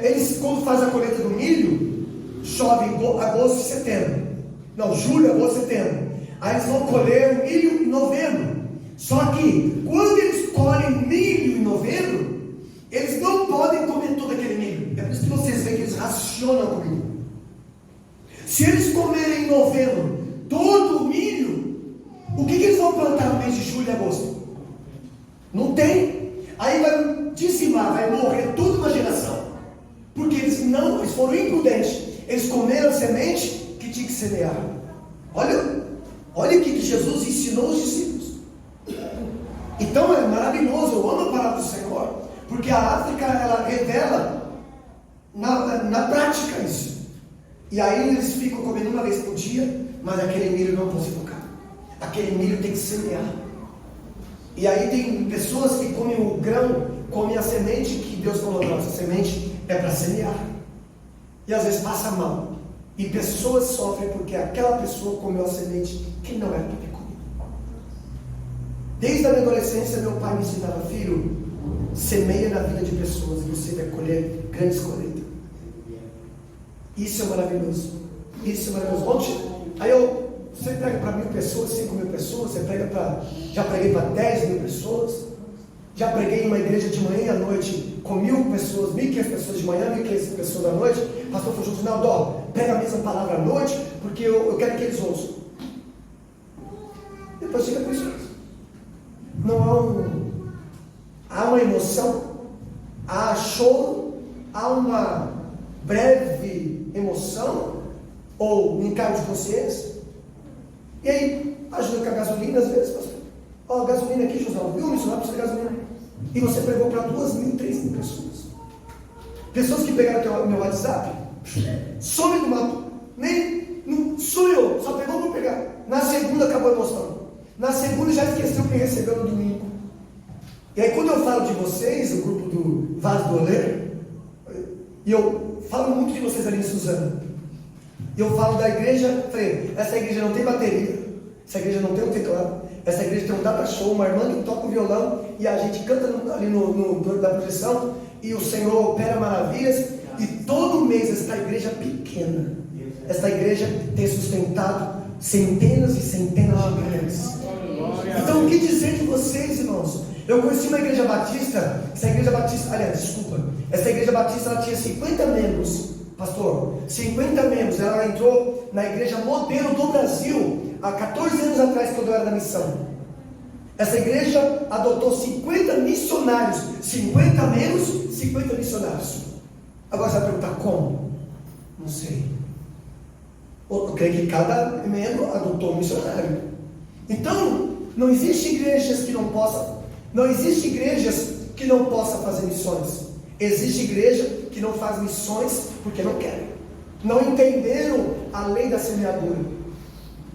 eles quando fazem a colheita do milho, chove em agosto e setembro. Não, julho, agosto e setembro. Aí eles vão colher o milho em novembro. Só que quando eles colhem milho em novembro, eles não podem comer todo aquele milho. É por isso que vocês veem que eles racionam o milho. Se eles comerem em novembro todo o milho, o que eles vão plantar no mês de julho e agosto? Não tem. Aí vai dizimar, vai morrer toda uma geração. Porque eles foram imprudentes. Eles comeram a semente que tinha que semear. Olha o que Jesus ensinou os discípulos. Então é maravilhoso, eu amo a palavra do Senhor, porque a África, ela revela na prática isso. E aí eles ficam comendo uma vez por dia, mas aquele milho não pode focar. Aquele milho tem que semear. E aí tem pessoas que comem o grão, comem a semente que Deus colocou. Essa semente é para semear. E às vezes passa mal. E pessoas sofrem porque aquela pessoa comeu a semente que não era para ter comido. Desde a minha adolescência, meu pai me ensinava, filho, semeia na vida de pessoas e você vai colher grandes colheitas. Isso é maravilhoso. Isso é maravilhoso. Ontem, você prega para 1.000 pessoas, 5.000 pessoas, já preguei para 10.000 pessoas, já preguei em uma igreja de manhã e à noite com 1.000 pessoas, 1.500 pessoas de manhã, 1.500 pessoas à noite. O pastor falou, Josinaldo, prega a mesma palavra à noite, porque eu quero que eles ouçam. Depois fica por isso. Não há uma emoção, há choro, há uma breve emoção ou um encargo de consciência. E aí ajuda com a gasolina às vezes, pastor. Ó, gasolina aqui, Josinaldo, viu? Isso lá precisa de gasolina. E você pregou para 2.000, 3.000 pessoas. Pessoas que pegaram o meu WhatsApp, some do mapa, não sumiu, só pegou para pegar. Na segunda acabou a emoção. Na segunda já esqueceu quem recebeu no domingo. E aí quando eu falo de vocês, o grupo do Vaso do Oleiro, e eu falo muito de vocês ali em Suzano. E eu falo da igreja, falei, essa igreja não tem bateria, essa igreja não tem um teclado, essa igreja tem um data show, uma irmã que toca o violão, e a gente canta ali na projeção, e o Senhor opera maravilhas, e todo mês esta igreja pequena, essa igreja tem sustentado centenas e centenas de mulheres. Então o que dizer de vocês, irmãos? Eu conheci uma igreja batista, essa igreja batista ela tinha 50 membros, pastor, 50 membros, ela entrou na igreja modelo do Brasil, há 14 anos atrás, quando eu era da missão. Essa igreja adotou 50 missionários, 50 membros, 50 missionários. Agora você vai perguntar como? Não sei. Eu creio que cada membro adotou um missionário. Então, não existe igrejas que não possam fazer missões. Existe igreja que não faz missões porque não querem. Não entenderam a lei da semeadura.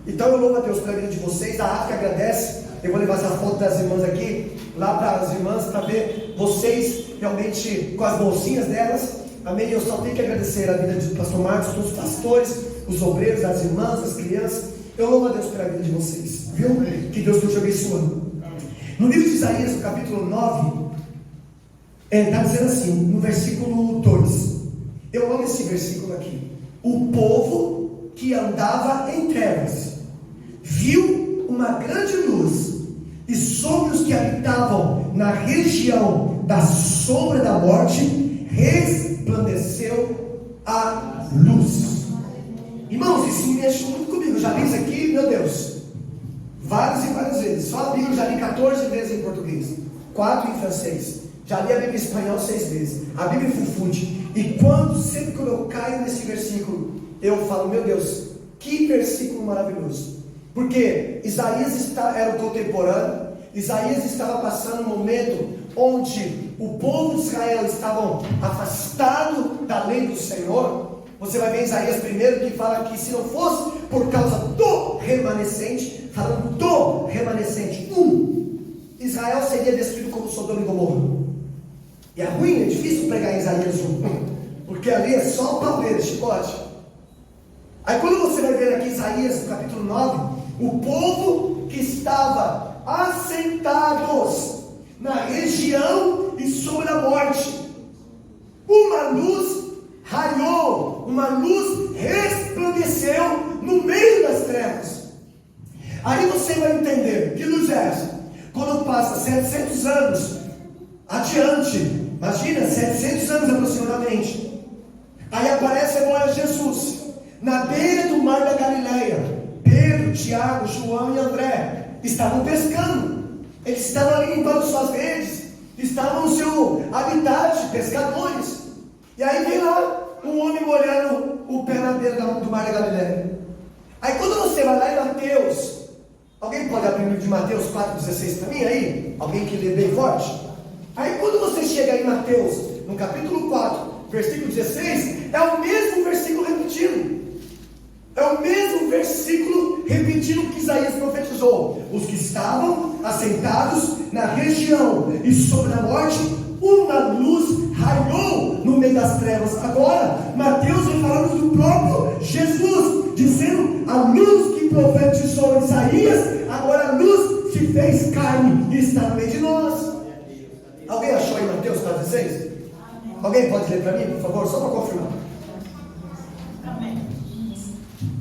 Então eu louvo a Deus pela vida de vocês. A África agradece. Eu vou levar essa foto das irmãs aqui, lá para as irmãs, para ver vocês realmente com as bolsinhas delas. Amém? Eu só tenho que agradecer a vida do pastor Marcos, dos pastores, os obreiros, as irmãs, as crianças. Eu louvo a Deus pela vida de vocês, viu? Que Deus esteja abençoando. No livro de Isaías, no capítulo 9, está dizendo assim, no versículo 2. Eu amo esse versículo aqui. O povo que andava em trevas viu uma grande luz, e sobre os que habitavam na região da sombra da morte resplandeceu a luz. Irmãos, isso me mexe muito comigo. Eu já li isso aqui, meu Deus, várias e várias vezes. Só a Bíblia eu já li 14 vezes em português, 4 em francês. Já li a Bíblia em espanhol 6 vezes. A Bíblia em Fufude. E sempre que eu caio nesse versículo, eu falo, meu Deus, que versículo maravilhoso. Porque Isaías era o contemporâneo. Isaías estava passando um momento onde o povo de Israel estavam afastado da lei do Senhor. Você vai ver Isaías primeiro que fala que se não fosse por causa do remanescente, falando do remanescente, Israel seria destruído como Sodoma e Gomorra. E é ruim, é difícil pregar em Isaías 1, porque ali é só o palmeiro, chicote. Aí quando você vai ver aqui Isaías, no capítulo 9, o povo que estava assentados na região e sobre a morte, uma luz raiou, uma luz resplandeceu no meio das trevas. Aí você vai entender, que luz é essa? Quando passa 700 anos adiante, imagina, 700 anos aproximadamente, aí aparece agora Jesus, na beira do mar da Galileia. Pedro, Tiago, João e André estavam pescando, eles estavam ali limpando suas redes, estavam no seu habitat, pescadores. E aí vem lá um homem molhando o pé na beira do mar da Galileia. Aí quando você vai lá em Mateus, alguém pode abrir o livro de Mateus 4,16 para mim aí? Alguém que lê bem forte? Aí quando você chega em Mateus, no capítulo 4, versículo 16, é o mesmo versículo repetido. É o mesmo versículo repetindo que Isaías profetizou. Os que estavam assentados na região e sobre a morte, uma luz raiou no meio das trevas. Agora, Mateus vem falando do próprio Jesus, dizendo a luz que profetizou Isaías, agora a luz se fez carne e está no meio de nós. Alguém achou aí Mateus 4,16? Alguém pode ler para mim, por favor, só para confirmar. Amém.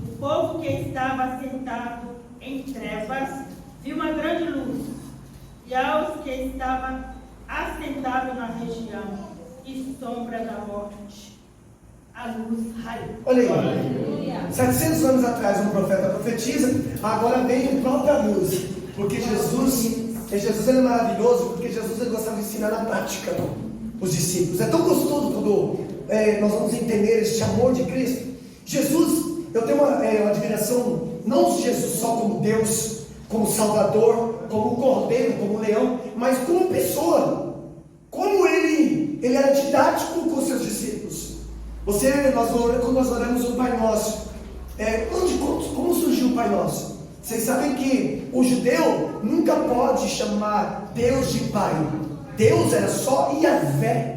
O povo que estava assentado em trevas viu uma grande luz, e aos que estavam assentados na região e sombra da morte, a luz raiou. Olha aí, 700 anos atrás um profeta profetiza, agora vem a própria luz, porque Jesus ele é maravilhoso, porque Jesus ele gostava de ensinar na prática os discípulos. É tão gostoso quando nós vamos entender este amor de Cristo. Jesus, eu tenho uma admiração, não de Jesus só como Deus, como Salvador, como Cordeiro, como Leão, mas como pessoa. Como ele era didático com seus discípulos. Quando nós oramos o Pai Nosso, como surgiu o Pai Nosso? Vocês sabem que o judeu nunca pode chamar Deus de Pai. Deus era só Yahvé.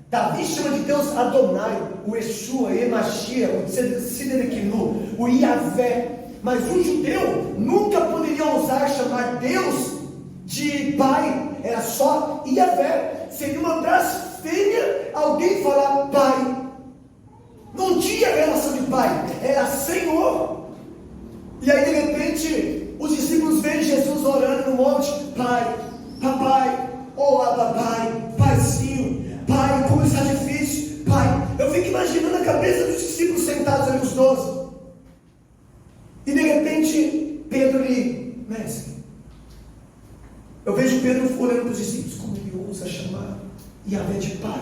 Davi chama de Deus Adonai, o Yeshua, o Emashia, o Siderekinu, o Yahvé. Mas um judeu nunca poderia ousar chamar Deus de Pai. Era só Yahvé. Seria uma blasfêmia alguém falar Pai. Não tinha relação de Pai, era Senhor. E aí de repente os discípulos veem Jesus orando no monte: Pai, Papai, oh Abba Pai, Paizinho, Pai, como está difícil, Pai. Eu fico imaginando a cabeça dos discípulos sentados ali, os 12. E de repente Pedro lhe: Mestre, eu vejo Pedro olhando para os discípulos, como ele ousa chamar Yahvé de Pai,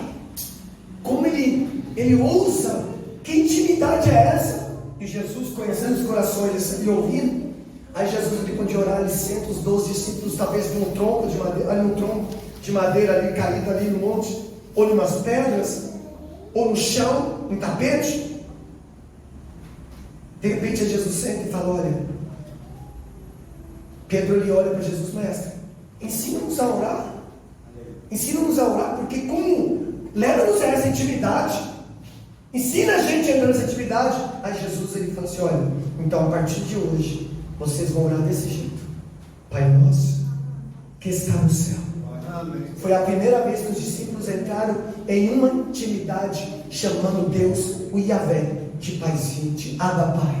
como ele ousa, que intimidade é essa? E Jesus, conhecendo os corações e ouvindo, aí Jesus, depois de orar, ele senta os 12 discípulos, talvez num tronco de madeira, ali caído ali no monte, ou em umas pedras, ou no chão, um tapete. De repente Jesus senta e fala: olha, Pedro ele olha para Jesus: Mestre, ensina-nos a orar. Ensina-nos a orar, porque como leva-nos a essa intimidade. Ensina a gente a entrar nessa intimidade. intimidade. Aí Jesus ele fala assim: olha, então a partir de hoje vocês vão orar desse jeito: Pai nosso que está no céu. Foi a primeira vez que os discípulos entraram em uma intimidade, chamando Deus, o Yahvé, de Paizinho, de Abba Pai.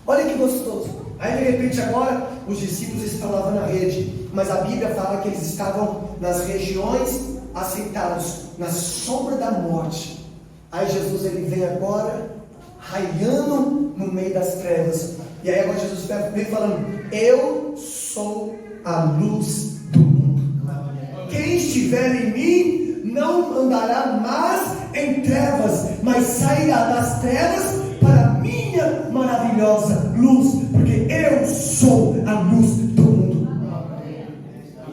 Olha que gostoso. Aí de repente agora os discípulos estão lavando a rede, mas a Bíblia fala que eles estavam nas regiões assentados na sombra da morte. Aí Jesus ele vem agora raiando no meio das trevas. E aí agora Jesus vem falando: eu sou a luz do mundo. Quem estiver em mim não andará mais em trevas, mas sairá das trevas para a minha maravilhosa luz, porque eu sou a luz do mundo.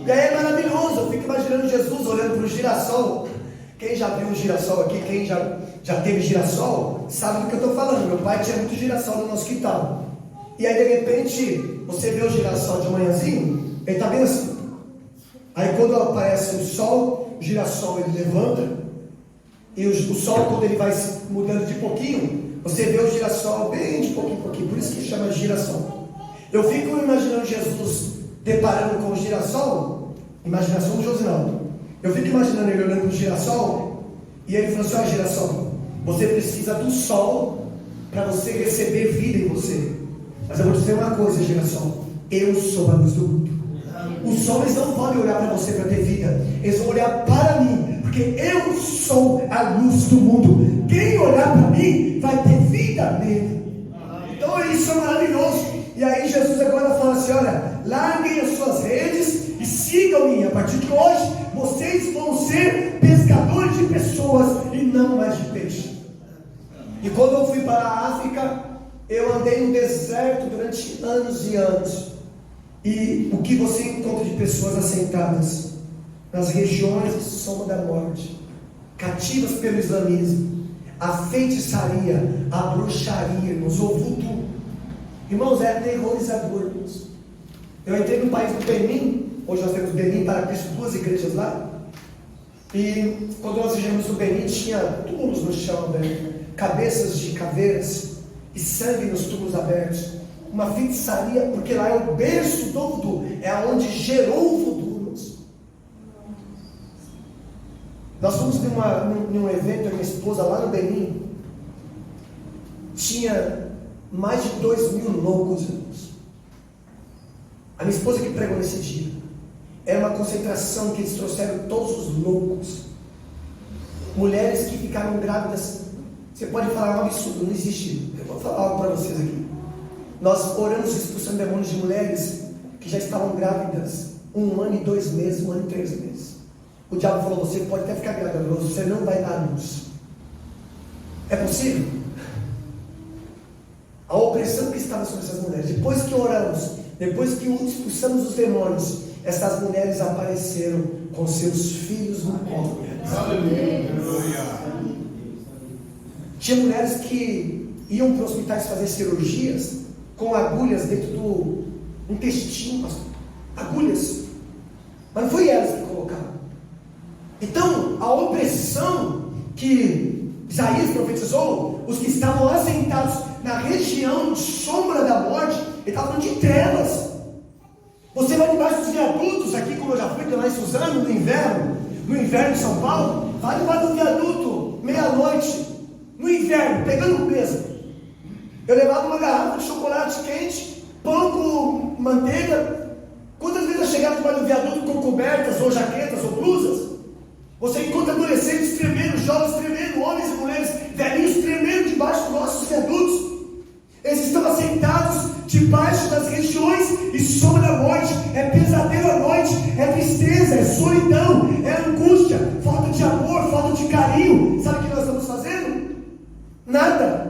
E aí é maravilhoso. Eu fico imaginando Jesus olhando para o girassol. Quem já viu um girassol aqui, quem já teve girassol, sabe do que eu estou falando. Meu pai tinha muito girassol no nosso quintal. E aí de repente você vê o girassol de manhãzinho, ele está bem assim. Aí quando aparece o sol, o girassol ele levanta. E o sol, quando ele vai mudando de pouquinho, você vê o girassol bem de pouquinho em pouquinho. Por isso que chama girassol. Eu fico imaginando Jesus deparando com o girassol. Imaginação do Josinaldo. Eu fico imaginando ele olhando para o girassol. E ele falou assim: ó, girassol, você precisa do sol para você receber vida em você. Mas eu vou dizer uma coisa, girassol: eu sou a luz do mundo. Os homens não podem olhar para você para ter vida. Eles vão olhar para mim, porque eu sou a luz do mundo. Quem olhar para mim vai ter vida nele. Então isso é maravilhoso. E aí Jesus agora fala assim: olha, larguem as suas redes e sigam-me. A partir de hoje vocês vão ser pescadores de pessoas e não mais de peixe. E quando eu fui para a África, eu andei no deserto durante anos e anos. E o que você encontra de pessoas assentadas nas regiões de sombra da morte, cativas pelo islamismo, a feitiçaria, a bruxaria, irmãos, o voodoo. Irmãos, é aterrorizador, irmãos. Eu entrei no país do Benin. Hoje nós temos Benin para Cristo, 2 igrejas lá. E quando nós chegamos no Benin, tinha túmulos no chão, né? Cabeças de caveiras e sangue nos túmulos abertos. Uma feitiçaria, porque lá é o berço do voodoo, é onde gerou o voodoo. Nós fomos num evento com a minha esposa lá no Benin. Tinha mais de 2.000 loucos, irmãos. A minha esposa que pregou nesse dia. Era uma concentração que eles trouxeram todos os loucos. Mulheres que ficaram grávidas. Você pode falar um absurdo, não existe. Eu vou falar algo para vocês aqui. Nós oramos expulsando demônios de mulheres que já estavam grávidas 1 ano e 2 meses, 1 ano e 3 meses. O diabo falou: você pode até ficar grávida, mas você não vai dar luz. É possível? A opressão que estava sobre essas mulheres. Depois que oramos, depois que expulsamos os demônios, essas mulheres apareceram com seus filhos no colo. Tinha mulheres que iam para hospitais fazer cirurgias com agulhas dentro do intestino, agulhas, mas não foi elas que colocaram. Então a opressão que Isaías profetizou, os que estavam assentados na região de sombra da morte, ele estava falando de trevas. Você vai debaixo dos viadutos, aqui como eu já fui lá em Suzano, no inverno de São Paulo, vai debaixo do viaduto, meia-noite, no inverno, pegando peso. Eu levava uma garrafa de chocolate quente, pão com manteiga. Quantas vezes eu chegava debaixo do viaduto com cobertas, ou jaquetas, ou blusas? Você encontra adolescentes tremendo, jovens tremendo, homens e mulheres, velhinhos tremendo debaixo dos nossos viadutos. Eles estão assentados debaixo das regiões e sombra da morte. É pesadelo à noite, é tristeza, é solidão, é angústia, falta de amor, falta de carinho. Sabe o que nós estamos fazendo? Nada.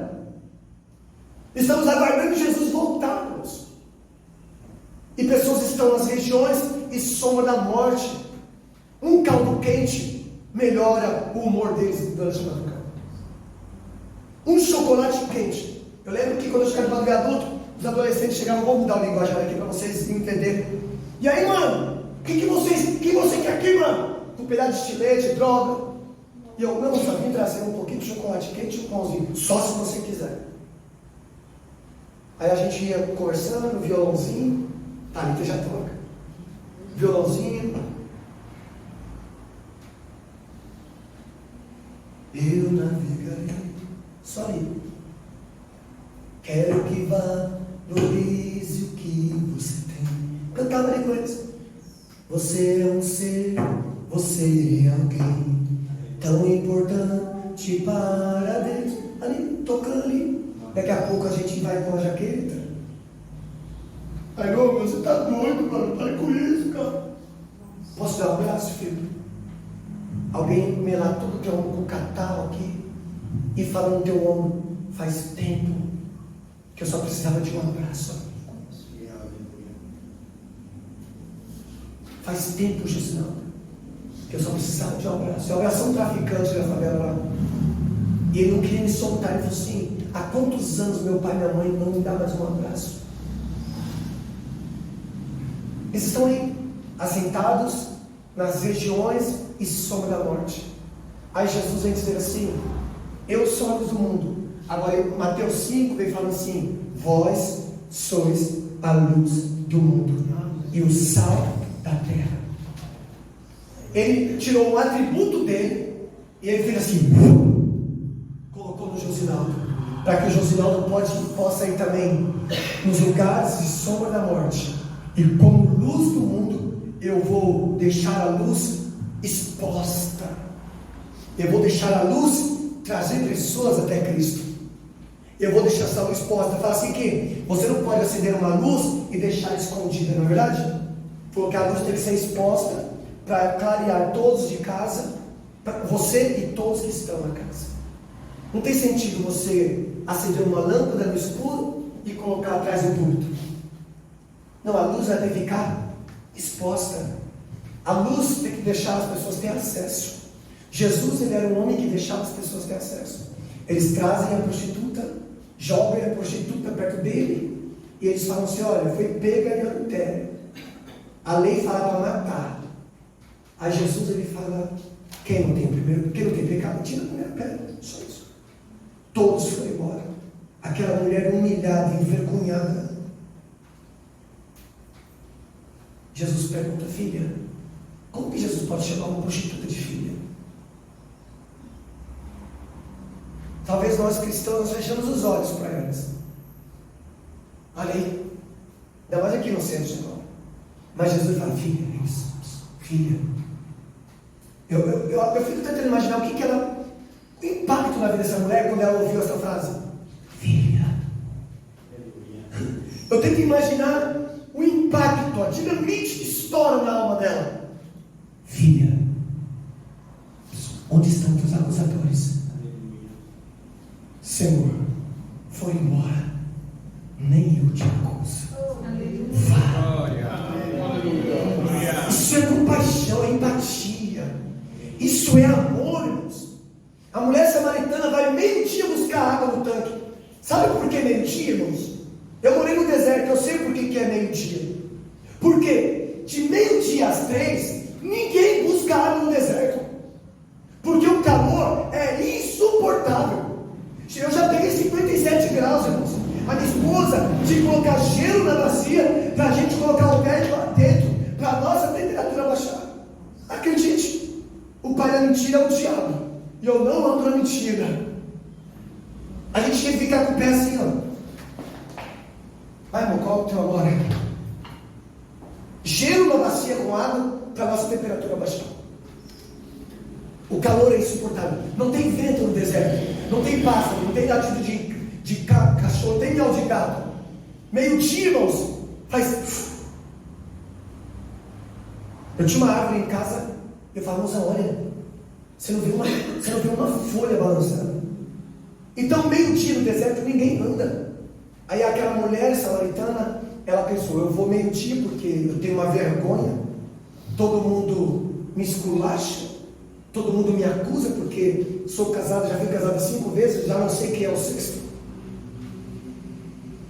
Estamos aguardando Jesus voltar, irmãos. E pessoas estão nas regiões e sombra da morte. Um caldo quente melhora o humor deles durante a madrugada. Um chocolate quente. Eu lembro que quando eu chegava no viaduto, os adolescentes chegavam, vou mudar o linguajar aqui para vocês entenderem. E aí, mano, o que você quer aqui, mano? Um pedaço de estilete, droga. E eu, não, só vim trazer um pouquinho de chocolate quente e um pãozinho, só se você quiser. Aí a gente ia conversando, violãozinho, Thalita já toca. Violãozinho. Eu navegarei, só ali. Quero que valorize o que você tem. Cantava ali com eles. Você é um ser, você é alguém tão importante para Deus. Ali, tocando ali. Daqui a pouco a gente vai com a jaqueta. Aí, não, você tá doido, mano. Para com isso, cara. Posso dar um abraço, filho? Alguém melar tudo que é um catarro aqui e fala no teu ombro: faz tempo que eu só precisava de um abraço. Faz tempo, Josinaldo, que eu só precisava de um abraço. Eu abraçei um traficante na favela lá. E ele não queria me soltar. Ele falou assim: há quantos anos meu pai e minha mãe não me dão mais um abraço? Eles estão aí, assentados nas regiões e sombra da morte. Aí Jesus vem dizer assim: eu sou a luz do mundo. Agora Mateus 5 vem falando assim: vós sois a luz do mundo e o sal da terra. Ele tirou um atributo dele e ele fez assim, colocou no Josinaldo, para que o Josinaldo possa ir também nos lugares de sombra da morte. E como luz do mundo, eu vou deixar a luz exposta. Eu vou deixar a luz trazer pessoas até Cristo. Eu vou deixar essa luz exposta. Fala assim que você não pode acender uma luz e deixar escondida, não é verdade? Porque a luz tem que ser exposta para clarear todos de casa, você e todos que estão na casa. Não tem sentido você acender uma lâmpada no escuro e colocar atrás do púlpito. Não, a luz vai ter que ficar exposta. A luz tem que deixar as pessoas terem acesso. Jesus, ele era um homem que deixava as pessoas terem acesso. Eles trazem a prostituta, jogam a prostituta perto dele, e eles falam assim: olha, foi pega em adultério. A lei fala para matar. Aí Jesus, ele fala: quem não tem pecado, tira a primeira pedra. Só isso. Todos foram embora. Aquela mulher humilhada, envergonhada. Jesus pergunta: filha, como que Jesus pode chamar uma prostituta de filha? Talvez nós cristãos fechamos os olhos para elas. Olha aí, ainda mais aqui no centro, Senhor. Mas Jesus fala: filha, filha. Eu fico tentando imaginar o impacto na vida dessa mulher quando ela ouviu essa frase: filha. Eu tento imaginar o impacto, a dinamite que estoura na alma dela. Filha, onde estão os acusadores? Senhor, foi embora, nem eu te acuso. Vá. Isso é compaixão, é empatia. Isso é amor, irmãos. A mulher samaritana vai meio-dia buscar água no tanque. Sabe por que meio-dia, irmãos? Eu morei no deserto, eu sei por que é meio-dia. Porque de meio-dia às 3, ninguém busca água no deserto. Porque o calor é insuportável. Eu já peguei 57 graus, irmãos. A minha esposa tinha que colocar gelo na bacia para a gente colocar o pé lá dentro, para a nossa temperatura baixar. Acredite, o pai da mentira é o diabo. E eu não ando na mentira. A gente tinha que ficar com o pé assim, ó. Vai, irmão, qual é o teu agora? Gelo na bacia com água para a nossa temperatura baixar. O calor é insuportável. Não tem vento no deserto. Não tem pássaro. Não tem latido de cachorro. Não tem miau de gato. Meio-dia, irmãos, faz. Eu tinha uma árvore em casa. Eu falo: moça, olha, você não vê uma folha balançando. Então, meio-dia no deserto, ninguém anda. Aí aquela mulher samaritana, ela pensou: eu vou meio-dia porque eu tenho uma vergonha. Todo mundo me esculacha. Todo mundo me acusa porque sou casado, já fui casado 5 vezes, já não sei quem é o 6º.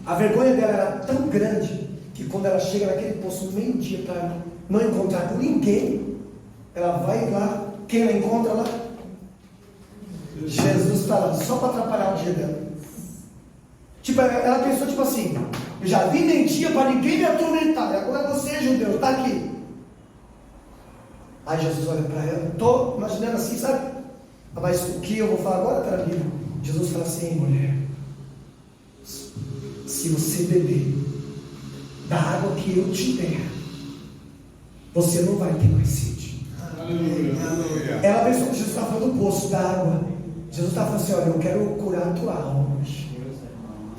A vergonha dela era tão grande que quando ela chega naquele poço no meio-dia para não encontrar com ninguém, ela vai lá. Quem ela encontra lá? Jesus falando, só para atrapalhar o dia dela. Tipo, ela pensou tipo assim, eu já vi mentir para ninguém me atormentar, agora você, judeu, está aqui. Aí Jesus olha para ela, estou imaginando assim, sabe? Mas o que eu vou falar agora está na Bíblia. Jesus fala assim, mulher, se você beber da água que eu te der, você não vai ter mais sede. Aleluia. Ela pensou que Jesus estava falando do poço da água. Jesus estava falando assim, olha, eu quero curar a tua alma hoje.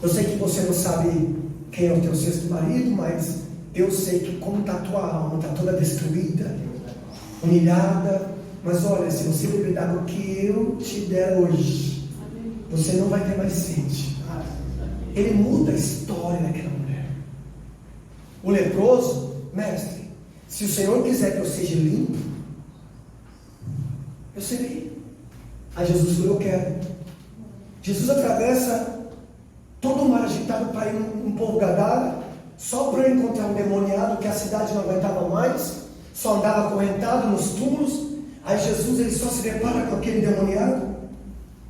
Eu sei que você não sabe quem é o teu sexto marido, mas eu sei que como está a tua alma, está toda destruída, humilhada. Mas olha, se você beber da água que eu te der hoje, você não vai ter mais sede. Ele muda a história daquela mulher. O leproso, mestre, se o Senhor quiser que eu seja limpo, eu serei. Aí Jesus falou, eu quero. Jesus atravessa todo o mar agitado para ir um povo Gadara, só para encontrar um demoniado que a cidade não aguentava mais, só andava acorrentado nos túmulos. Aí Jesus, ele só se depara com aquele endemoniado.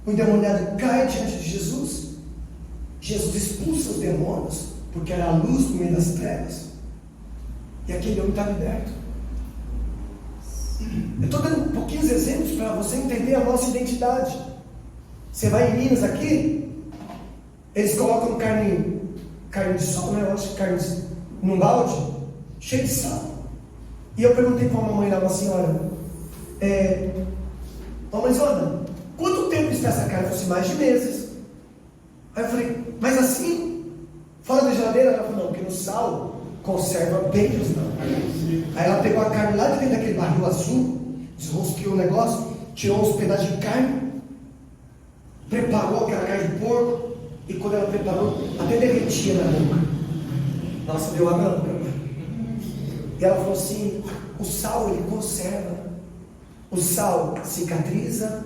O endemoniado cai diante de Jesus. Jesus expulsa os demônios, porque era a luz no meio das trevas. E aquele homem está liberto. Eu estou dando pouquinhos exemplos para você entender a nossa identidade. Você vai em Minas aqui, eles colocam carne de sol, né? Eu acho que carne num balde, cheio de sal. E eu perguntei para uma mãe lá, uma senhora, mãezona, quanto tempo está essa carne? Eu falei, mais de meses. Aí eu falei, mas assim, fora da geladeira? Ela falou, não, porque no sal conserva bem os não. Aí ela pegou a carne lá de dentro daquele barril azul, desrosqueou o negócio, tirou uns pedaços de carne, preparou aquela carne de porco, e quando ela preparou, até derretia na boca. Nossa, deu água na boca. E ela falou assim, o sal ele conserva, o sal cicatriza,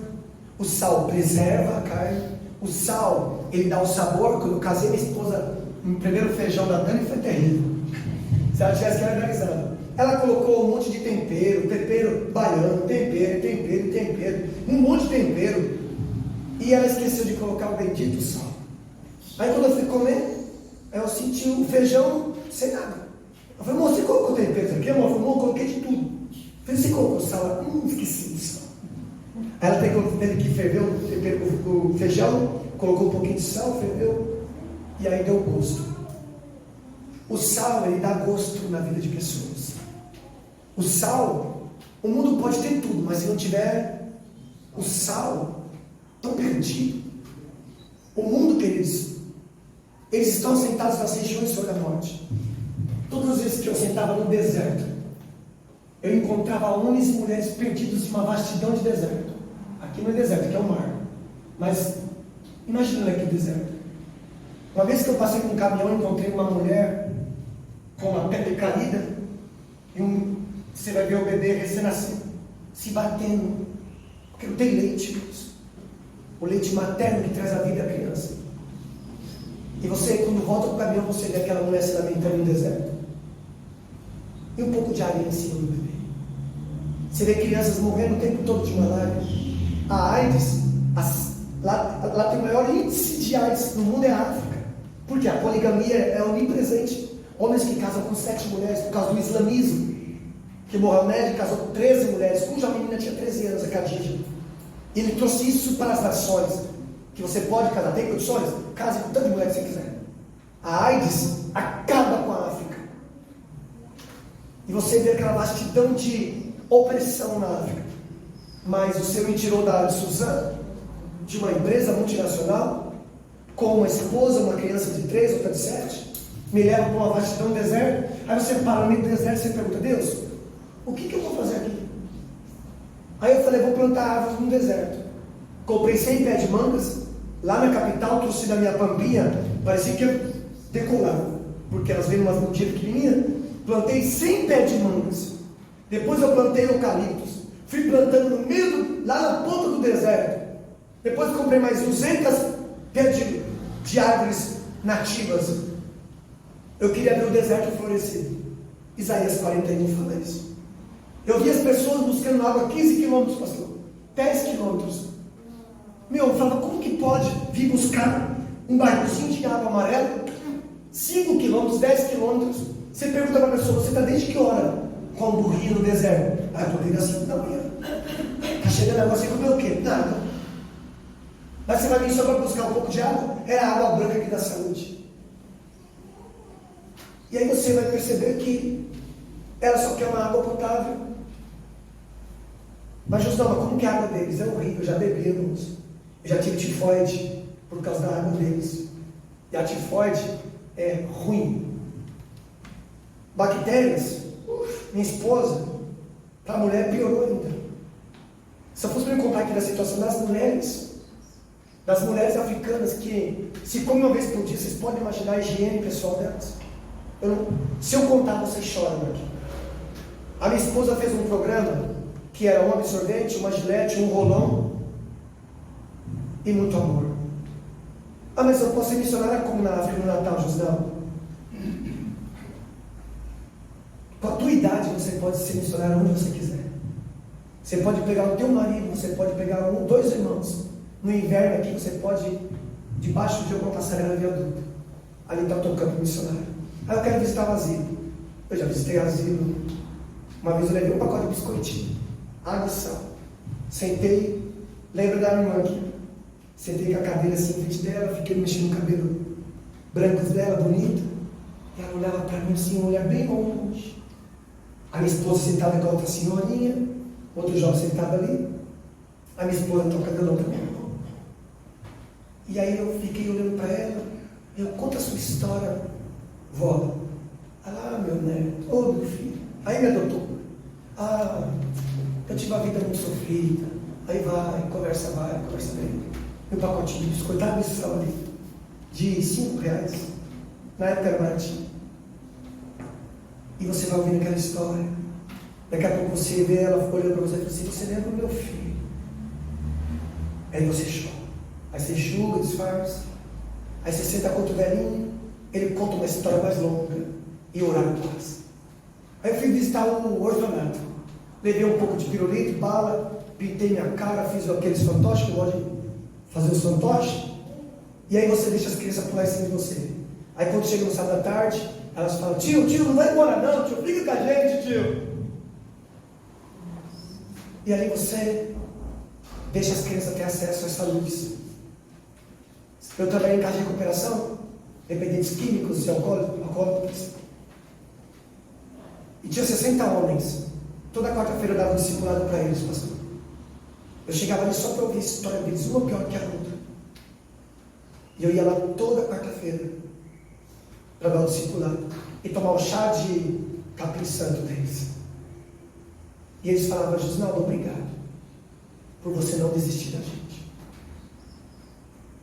o sal preserva a carne, o sal ele dá o sabor. Quando eu casei minha esposa, no primeiro feijão da Dani foi terrível. Se ela tivesse que analisar, ela colocou um monte de tempero baiano, tempero, um monte de tempero, e ela esqueceu de colocar o bendito sal. Aí quando eu fui comer, eu senti o feijão sem nada. Eu falei, moço, você colocou tempero aqui? Amor, eu coloquei de tudo. Eu falei, você colocou sal? Esqueci do sal. Aí ela teve que ferver o feijão, colocou um pouquinho de sal, ferveu, e aí deu gosto. O sal, ele dá gosto na vida de pessoas. O sal, o mundo pode ter tudo, mas se não tiver o sal, estão perdidos. O mundo, queridos, eles estão sentados nas regiões sobre a morte. Todas as vezes que eu sentava no deserto, eu encontrava homens e mulheres perdidos em uma vastidão de deserto. Aqui não é deserto, aqui é o mar. Mas imagina aqui o deserto. Uma vez que eu passei com um caminhão, encontrei uma mulher com uma pele caída e você vai ver o bebê recém-nascido se batendo, porque não tem leite. O leite materno que traz a vida à criança. E você, quando volta para o caminhão, você vê aquela mulher se lamentando no deserto. E um pouco de areia em cima do bebê. Você vê crianças morrendo o tempo todo de malária. A AIDS, lá tem o maior índice de AIDS no mundo é a África. Porque a poligamia é onipresente. Homens que casam com 7 mulheres por causa do islamismo. Que Mohamed casou 13 mulheres, cuja menina tinha 13 anos, a Khadija. E ele trouxe isso para as nações. Que você pode casar, tem condições? Case com tanta mulher que você quiser. A AIDS acaba com a África. E você vê aquela vastidão de opressão na África. Mas você me tirou da área de Suzano, de uma empresa multinacional, com uma esposa, uma criança de 3, outra de 7, me leva para uma vastidão do deserto. Aí você para no meio do deserto e você pergunta, Deus, o que eu vou fazer aqui? Aí eu falei, vou plantar árvores no deserto. Comprei 100 pés de mangas, lá na capital, trouxe da minha pampinha, parecia que eu decolava, porque elas vêm umas mutinhas pequenininhas. Plantei 100 pés de mangas. Depois eu plantei eucaliptos. Fui plantando no meio, lá na ponta do deserto. Depois comprei mais 200 pés de árvores nativas. Eu queria ver o deserto florescer. Isaías 41 fala isso. Eu vi as pessoas buscando água a 15 quilômetros, pastor. 10 quilômetros. Eu falava, como que pode vir buscar um barrilzinho de água amarela, 5 quilômetros, 10 quilômetros? Você pergunta para a pessoa, você está desde que hora com um burrinho no deserto? Ah, eu estou desde as 5 da manhã. Está chegando agora, você comeu o quê? Nada. Mas você vai vir só para buscar um pouco de água? É a água branca que dá saúde. E aí você vai perceber que ela só quer uma água potável. Mas Josão, como que a água deles é horrível? Eu já bebi, irmãos. Eu já tive tifoide por causa da água deles. E a tifoide é ruim. Bactérias, minha esposa, para a mulher piorou ainda. Se eu fosse me contar aqui da situação das mulheres africanas que se comem uma vez por dia, vocês podem imaginar a higiene pessoal delas. Se eu contar, vocês choram aqui. A minha esposa fez um programa que era um absorvente, uma gilete, um rolão e muito amor. Ah, mas eu posso ser missionária como na África no Natal, Josão? Com a tua idade você pode ser missionário onde você quiser. Você pode pegar o teu marido, você pode pegar 2 irmãos. No inverno aqui você pode ir debaixo de alguma passarela de adulto. Ali está o teu campo missionário. Ah, eu quero visitar o asilo. Eu já visitei asilo. Uma vez eu levei um pacote de biscoitinho, água e sal. Sentei, lembro da minha irmã aqui. Sentei com a cadeira assim em frente dela, fiquei mexendo no cabelo branco dela, bonito. E ela olhava para mim assim, um olhar bem longe. A minha esposa sentada com a outra senhorinha, outro jovem sentado ali. A minha esposa toca violão também. E aí eu fiquei olhando para ela. Eu conto a sua história, vó. Ah, meu neto, ô meu filho. Aí me adotou. Ah, eu tive uma vida muito sofrida. Aí vai, conversa bem. Meu pacotinho de biscoito, água e sal ali, de R$5. Na época era baratinho. E você vai ouvindo aquela história. Daqui a pouco você vê ela olhando para você e fala assim, você lembra do meu filho? Aí você chora. Aí você enxuga, disfarça. Aí você senta com outro velhinho, ele conta uma história mais longa e orar em paz. Aí eu fui visitar um orfanato. Levei um pouco de pirulito, bala, pintei minha cara, fiz aqueles fantoches, que eu gosto de fazer os fantoches. E aí você deixa as crianças pular em cima de você. Aí quando chega no sábado à tarde, elas falam, tio, não vai embora não, tio, fica com a gente, tio. E aí você deixa as crianças ter acesso a essa luz. Eu trabalhei em casa de recuperação, dependentes químicos e alcoólicos. E tinha 60 homens. Toda quarta-feira eu dava um discipulado para eles, pastor. Eu chegava ali só para ouvir a história deles, uma pior que a outra. E eu ia lá toda quarta-feira para dar o discipulado e tomar o chá de capim santo deles. E eles falavam, Josinaldo, obrigado por você não desistir da gente.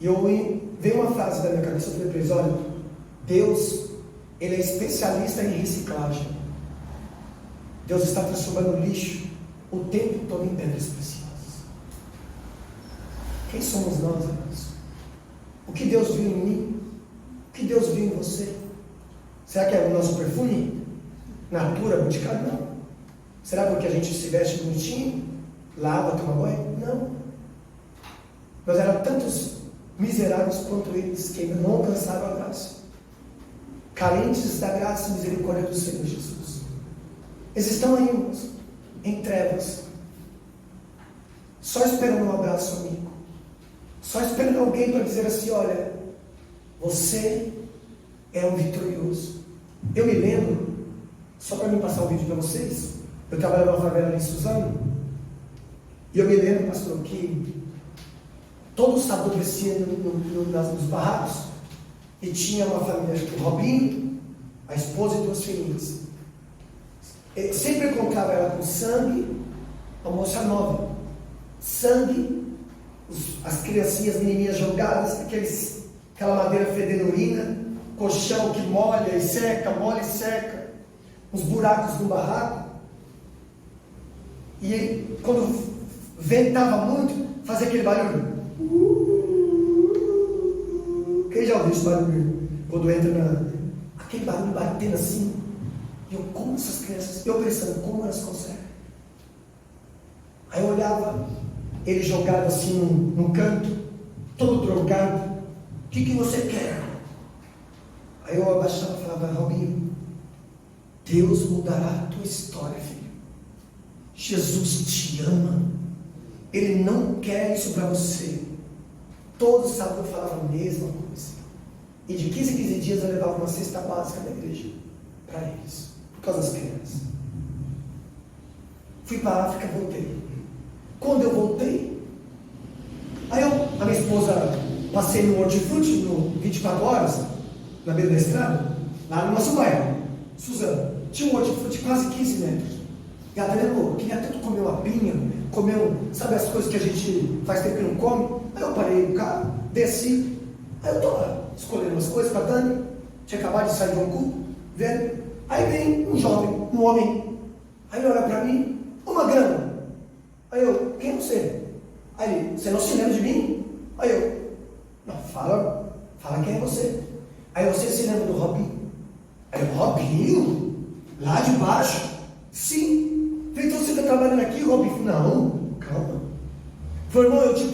E veio uma frase da minha cabeça, eu falei para eles, olha, Deus, Ele é especialista em reciclagem. Deus está transformando lixo o tempo todo em pedras preciosas. Quem somos nós, irmãos? O que Deus viu em mim? O que Deus viu em você? Será que é o nosso perfume? Natura, Boticário? Não. Será porque a gente se veste bonitinho? Lava, toma banho? Não. Nós éramos tantos miseráveis quanto eles, que ainda não alcançaram a graça. Carentes da graça e misericórdia do Senhor Jesus. Eles estão aí, irmãos, em trevas, só esperando um abraço amigo, só esperando alguém para dizer assim, olha, você é um vitorioso. Eu me lembro, só para me passar um vídeo para vocês, eu trabalhava numa favela ali em Suzano, e eu me lembro, pastor, que todo sábado descia nos barracos, e tinha uma família, o Robinho, a esposa e 2 filhinhas. Eu sempre encontrava ela com sangue, a moça nova, sangue, as criancinhas, menininhas jogadas, aquela madeira fedendo urina, colchão que molha e seca, os buracos no barraco. E quando ventava muito, fazia aquele barulho. Quem já ouviu esse barulho? Quando entra aquele barulho batendo assim. E eu, como essas crianças, eu pensando, como elas conseguem? Aí eu olhava, ele jogado assim num canto, todo drogado. O que você quer? Aí eu abaixava e falava: Robinho, Deus mudará a tua história, filho. Jesus te ama. Ele não quer isso para você. Todos os sábados eu falava a mesma coisa. E de 15 em 15 dias eu levava uma cesta básica da igreja para eles, por causa das crianças. Fui para a África, voltei. Quando eu voltei, aí a minha esposa, passei no hortifruti, no 24 horas, na beira da estrada, lá no nosso bairro, Suzano. Tinha um hortifruti quase 15 metros. E ela falou: queria tanto comer uma pinha, sabe as coisas que a gente faz tempo que não come? Aí eu parei no carro, desci, aí eu estou lá, escolhendo umas coisas para Dani, tinha acabado de sair de um culto, vendo? Aí vem um jovem, um homem, aí ele olha para mim: uma grana. Aí eu: quem é você? Aí ele: você não se lembra de mim? Aí eu: não, fala quem é você. Aí você se lembra do Robinho? Aí eu: Robinho? Lá de baixo? Sim. Então você está trabalhando aqui, Robinho? Não, calma. Falei: irmão, eu te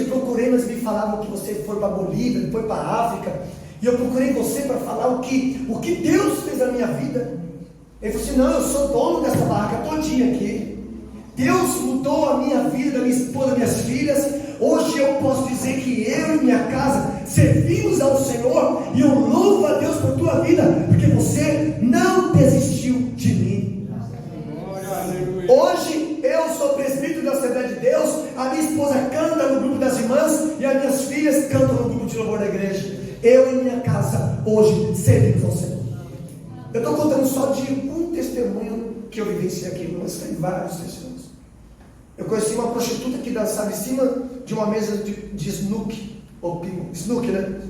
procurei, mas me falavam que você foi para a Bolívia, foi para a África, e eu procurei você para falar o que Deus fez na minha vida. Ele falou assim: não, eu sou dono dessa barraca todinha aqui. Deus mudou a minha vida, da minha esposa, minhas filhas. Hoje eu posso dizer que eu e minha casa servimos ao Senhor, e eu louvo a Deus por tua vida, porque você não desistiu de mim. Hoje eu sou presbítero da Assembleia de Deus, a minha esposa canta no grupo das irmãs e as minhas filhas cantam no grupo de louvor da igreja. Eu e minha casa hoje servimos ao Senhor. Eu estou contando só de um testemunho que eu vivenciei aqui, mas tem vários testemunhos. Eu conheci uma prostituta que dançava em cima de uma mesa de snooker, ou snooker, né?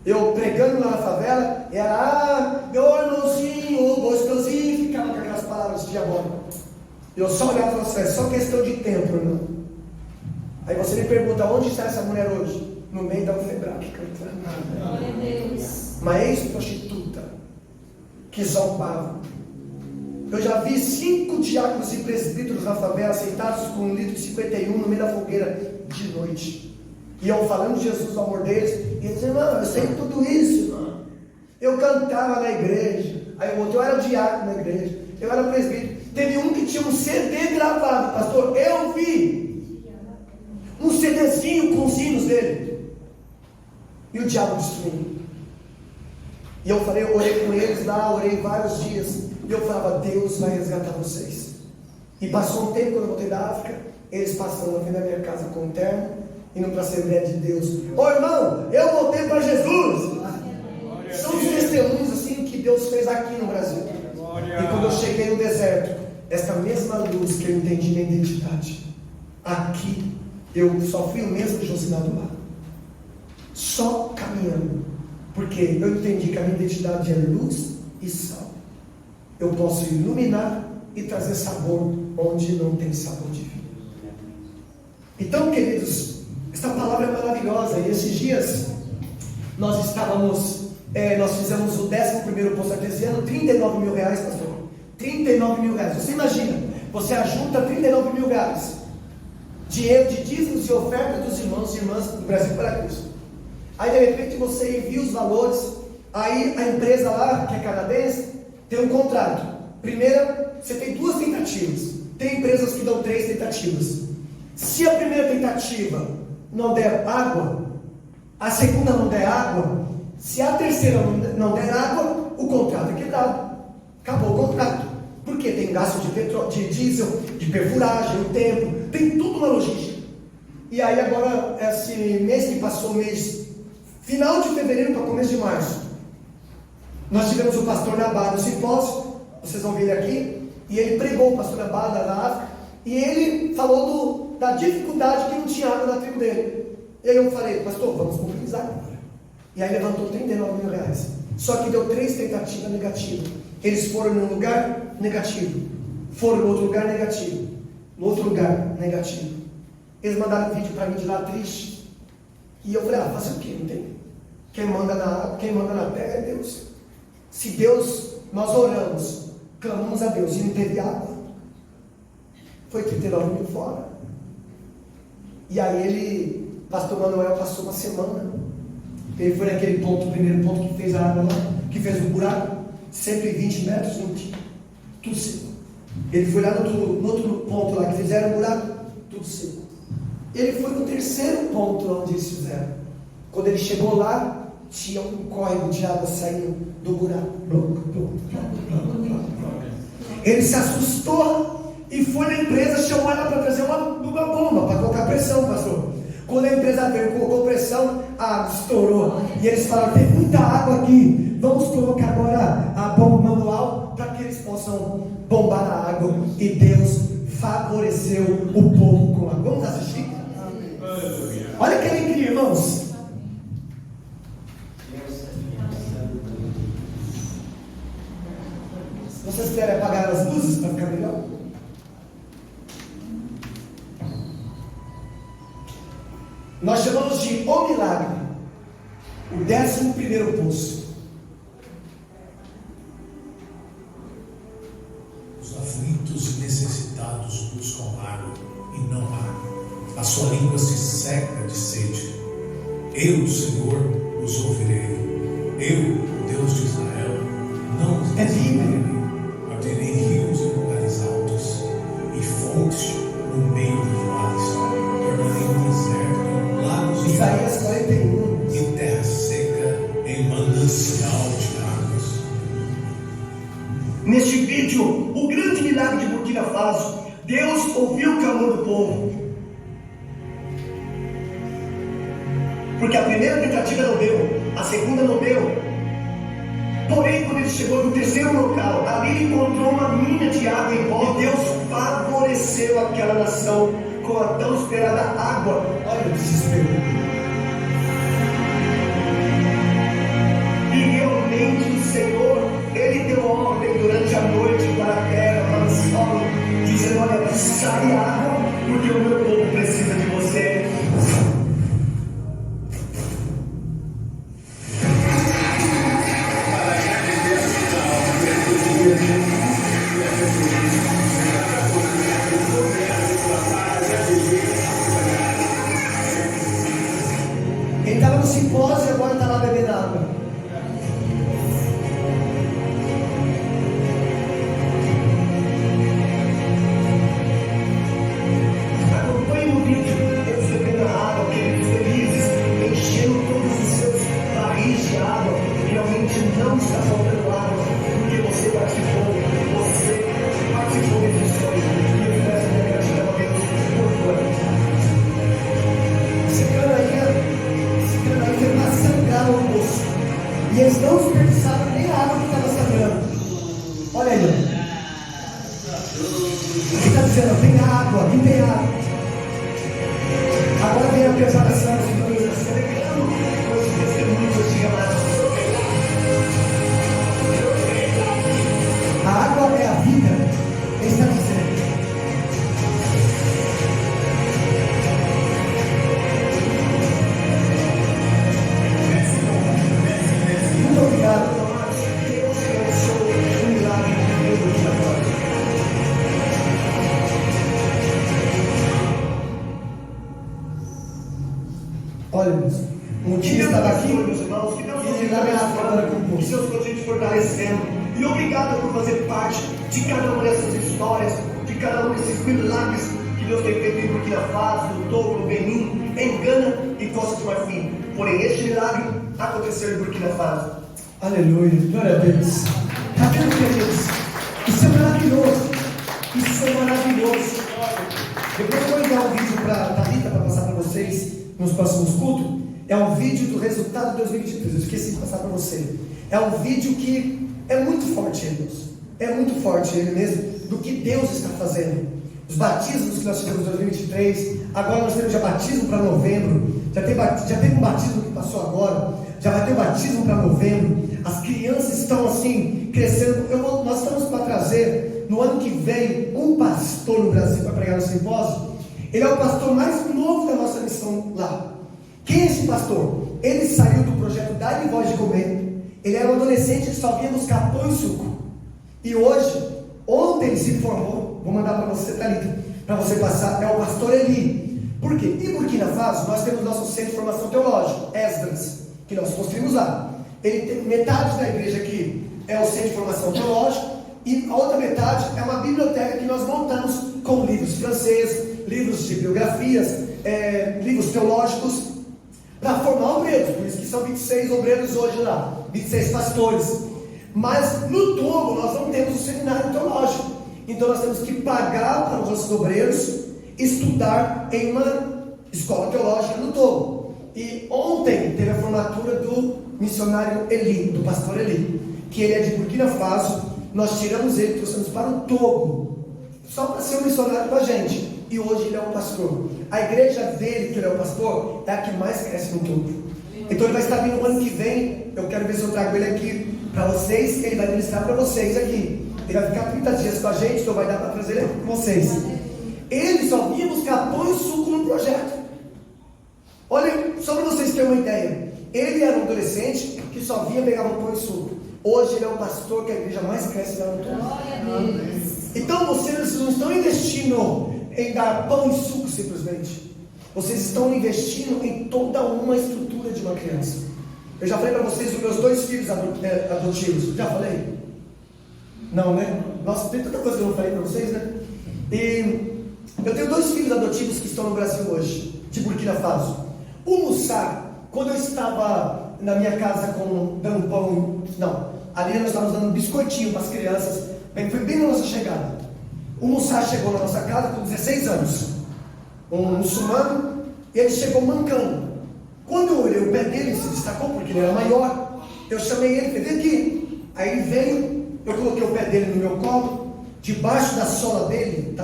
Eu pregando lá na favela, era: meu irmãozinho, gostosinho, ficava com aquelas palavras diabólicas. Eu só olhava e falava assim: é só questão de tempo, irmão. Aí você me pergunta: onde está essa mulher hoje? No meio da UFEBRAC, cantando. Glória a Deus. Uma ex-prostituta que zombava. Eu já vi 5 diáconos e presbíteros na favela sentados com 1,51 litro no meio da fogueira de noite. E eu falando de Jesus, o amor deles, e eles diziam: irmão, eu sei tudo isso, irmão. Eu cantava na igreja. Aí eu era diácono na igreja, eu era presbítero. Teve um que tinha um CD gravado, pastor, eu vi um CDzinho com os hinos dele. E o diabo destruindo. E eu falei, eu orei com eles lá, orei vários dias. E eu falava: Deus vai resgatar vocês. E passou um tempo, quando eu voltei da África, eles passando na frente da minha casa com o terno, indo para a Assembleia de Deus. Ô irmão, eu voltei para Jesus. São os testemunhos assim que Deus fez aqui no Brasil. E quando eu cheguei no deserto, essa mesma luz que eu entendi minha identidade, aqui eu só fui o mesmo Josinaldo lá, só caminhando, porque eu entendi que a minha identidade é luz e sal. Eu posso iluminar e trazer sabor onde não tem sabor de vida. Então, queridos, esta palavra é maravilhosa. E esses dias nós fizemos o 11º posto artesiano, 39 mil reais, pastor. 39 mil reais. Você imagina, você ajunta 39 mil reais, dinheiro de dízimos e oferta dos irmãos e irmãs do Brasil para Cristo. Aí de repente você envia os valores, aí a empresa lá, que é canadense, tem um contrato. Primeira, você tem 2 tentativas. Tem empresas que dão 3 tentativas. Se a primeira tentativa não der água, a segunda não der água, se a terceira não der água, o contrato é quebrado. Acabou o contrato. Porque tem gasto de petróleo, de diesel, de perfuragem, o tempo, tem tudo na logística. E aí agora, esse mês que passou, mês final de fevereiro para começo de março, nós tivemos o pastor Nabá no simpósio, vocês vão ver ele aqui, e ele pregou, o pastor Nabá da África, e ele falou da dificuldade que não tinha água na tribo dele. E aí eu falei: pastor, vamos mobilizar agora. E aí levantou 39 mil reais. Só que deu 3 tentativas negativas. Eles foram num lugar negativo, foram no outro lugar negativo, no outro lugar negativo. Eles mandaram um vídeo para mim de lá triste. E eu falei: fazer o quê? Não tem. Quem manda na terra é Deus. Se Deus, nós oramos, clamamos a Deus e não teve água, foi 39 mil fora. E aí pastor Manuel passou uma semana. Ele foi naquele ponto, o primeiro ponto que fez a água lá, que fez o buraco, 120 metros, não tinha, tudo seco. Ele foi lá no outro ponto lá, que fizeram o buraco, tudo seco. Ele foi no terceiro ponto onde eles fizeram. Quando ele chegou lá, tinha um córrego de água saindo do buraco. Ele se assustou e foi na empresa, chamou ela para trazer uma bomba, para colocar pressão, pastor. Quando a empresa veio, colocou pressão, a água estourou. E eles falaram, tem muita água aqui, vamos colocar agora a bomba manual, para que eles possam bombar na água. E Deus favoreceu o povo com água. Vamos assistir? Olha que alegria, irmãos. Vocês querem apagar as luzes para ficar melhor? Nós chamamos de O Milagre, o 11º poço. Os aflitos e necessitados buscam água e não água. A sua língua se seca de sede. Eu, Senhor, os ouvirei. Eu, o Deus de Israel, não os desviarei. Abrirei rios em lugares altos e fontes no meio dos vales. Tornarei um deserto, lagos de Isaías 41. e terra seca em manancial de águas. Neste vídeo, o grande milagre de Burkina Faso, Deus ouviu o clamor do povo. Porque a primeira tentativa não deu, a segunda não deu. Porém, quando ele chegou no terceiro local, ali ele encontrou uma mina de água em volta. E Deus favoreceu aquela nação com a tão esperada água. Olha o desespero. E realmente o Senhor, Ele deu ordem durante a noite para a terra, para o solo, dizendo, olha, sai água, porque o meu povo precisa de você. Ele estava no simpósio e agora está lá bebendo água. Acompanhe o vídeo, eles bebendo a água, aqueles felizes, enchendo todos os seus barris de água. Realmente não está faltando água, porque você participou desse sonho. E eu peço minha gratidão a Deus por tudo. Esse cano aí foi para sangrar o poço. E eles não desperdiçaram nem a água que estava sangrando. Olha aí. Ele está dizendo, tem água, aqui tem água. Agora vem a preparação das coisas. Celebrando com esse testemunho que eu tinha lá. A água é a vida. Ele está dizendo. Muito obrigado. Deus realizou um milagre no meio do agora. Olha, meus, um dia estava aqui e ele lá me agora com o povo. Que Deus continue te fortalecendo. E obrigado por fazer parte de cada uma dessas histórias, de cada um desses milagres que Deus tem feito em Burkina Faso, no Togo, no Benin, em Gana e Costa do Marfim. Porém, este milagre aconteceu em Burkina Faso. Aleluia, glória a Deus. Está vendo, queridos? Isso é maravilhoso. Isso é maravilhoso. Depois eu vou enviar um vídeo para a Thalita para passar para vocês nos próximos cultos. É um vídeo do resultado de 2023. Eu esqueci de passar para você. É um vídeo que é muito forte, irmãos. É muito forte ele mesmo, do que Deus está fazendo. Os batismos que nós tivemos em 2023, agora nós temos já batismo para novembro. Já teve um batismo que passou agora. Já vai ter o batismo para novembro. As crianças estão assim, crescendo. Nós estamos para trazer, no ano que vem, um pastor no Brasil para pregar no simpósio. Ele é o pastor mais novo da nossa missão lá. Quem é esse pastor? Ele saiu do projeto Dar-lhe Voz de Comer. Ele era um adolescente que só vinha buscar pão e suco. E ontem ele se formou. Vou mandar para você, Thalita, para você passar. É o pastor Eli. Por quê? Em Burkina Faso, nós temos nosso centro de formação teológica, Esdras, que nós construímos lá. Metade da igreja aqui é o centro de formação teológica, e a outra metade é uma biblioteca que nós montamos com livros franceses, livros de biografias, livros teológicos, para formar obreiros. Por isso que são 26 obreiros hoje lá, 26 pastores. Mas no Togo nós não temos um seminário teológico, então nós temos que pagar para os nossos obreiros estudar em uma escola teológica no Togo. E ontem teve a formatura do missionário Eli, do pastor Eli, que ele é de Burkina Faso. Nós tiramos ele e trouxemos para o Togo, só para ser um missionário com a gente, e hoje ele é um pastor. A igreja dele, que ele é o pastor, é a que mais cresce no Togo. Então ele vai estar vindo no ano que vem. Eu quero ver se eu trago ele aqui para vocês, ele vai ministrar para vocês aqui. Ele vai ficar 30 dias com a gente, então vai dar para trazer ele com vocês. Ele só vinha buscar pão e suco no projeto. Olha, só para vocês terem uma ideia, ele era um adolescente que só vinha pegar pão e suco. Hoje ele é o pastor que a igreja mais cresce lá no Togo. Então vocês não estão investindo em dar pão e suco simplesmente. Vocês estão investindo em toda uma estrutura de uma criança. Eu já falei para vocês dos meus 2 filhos adotivos. Já falei? Não, né? Nossa, tem tanta coisa que eu não falei para vocês, né? E eu tenho 2 filhos adotivos que estão no Brasil hoje, de Burkina Faso. O Mussá, quando eu estava na minha casa dando pão, ali nós estávamos dando um biscoitinho para as crianças, foi bem na nossa chegada. O Mussá chegou na nossa casa com 16 anos, um muçulmano, e ele chegou mancando. Quando eu olhei o pé dele, ele se destacou porque ele era maior. Eu chamei ele, falei, vem aqui. Aí ele veio, eu coloquei o pé dele no meu colo, debaixo da sola dele,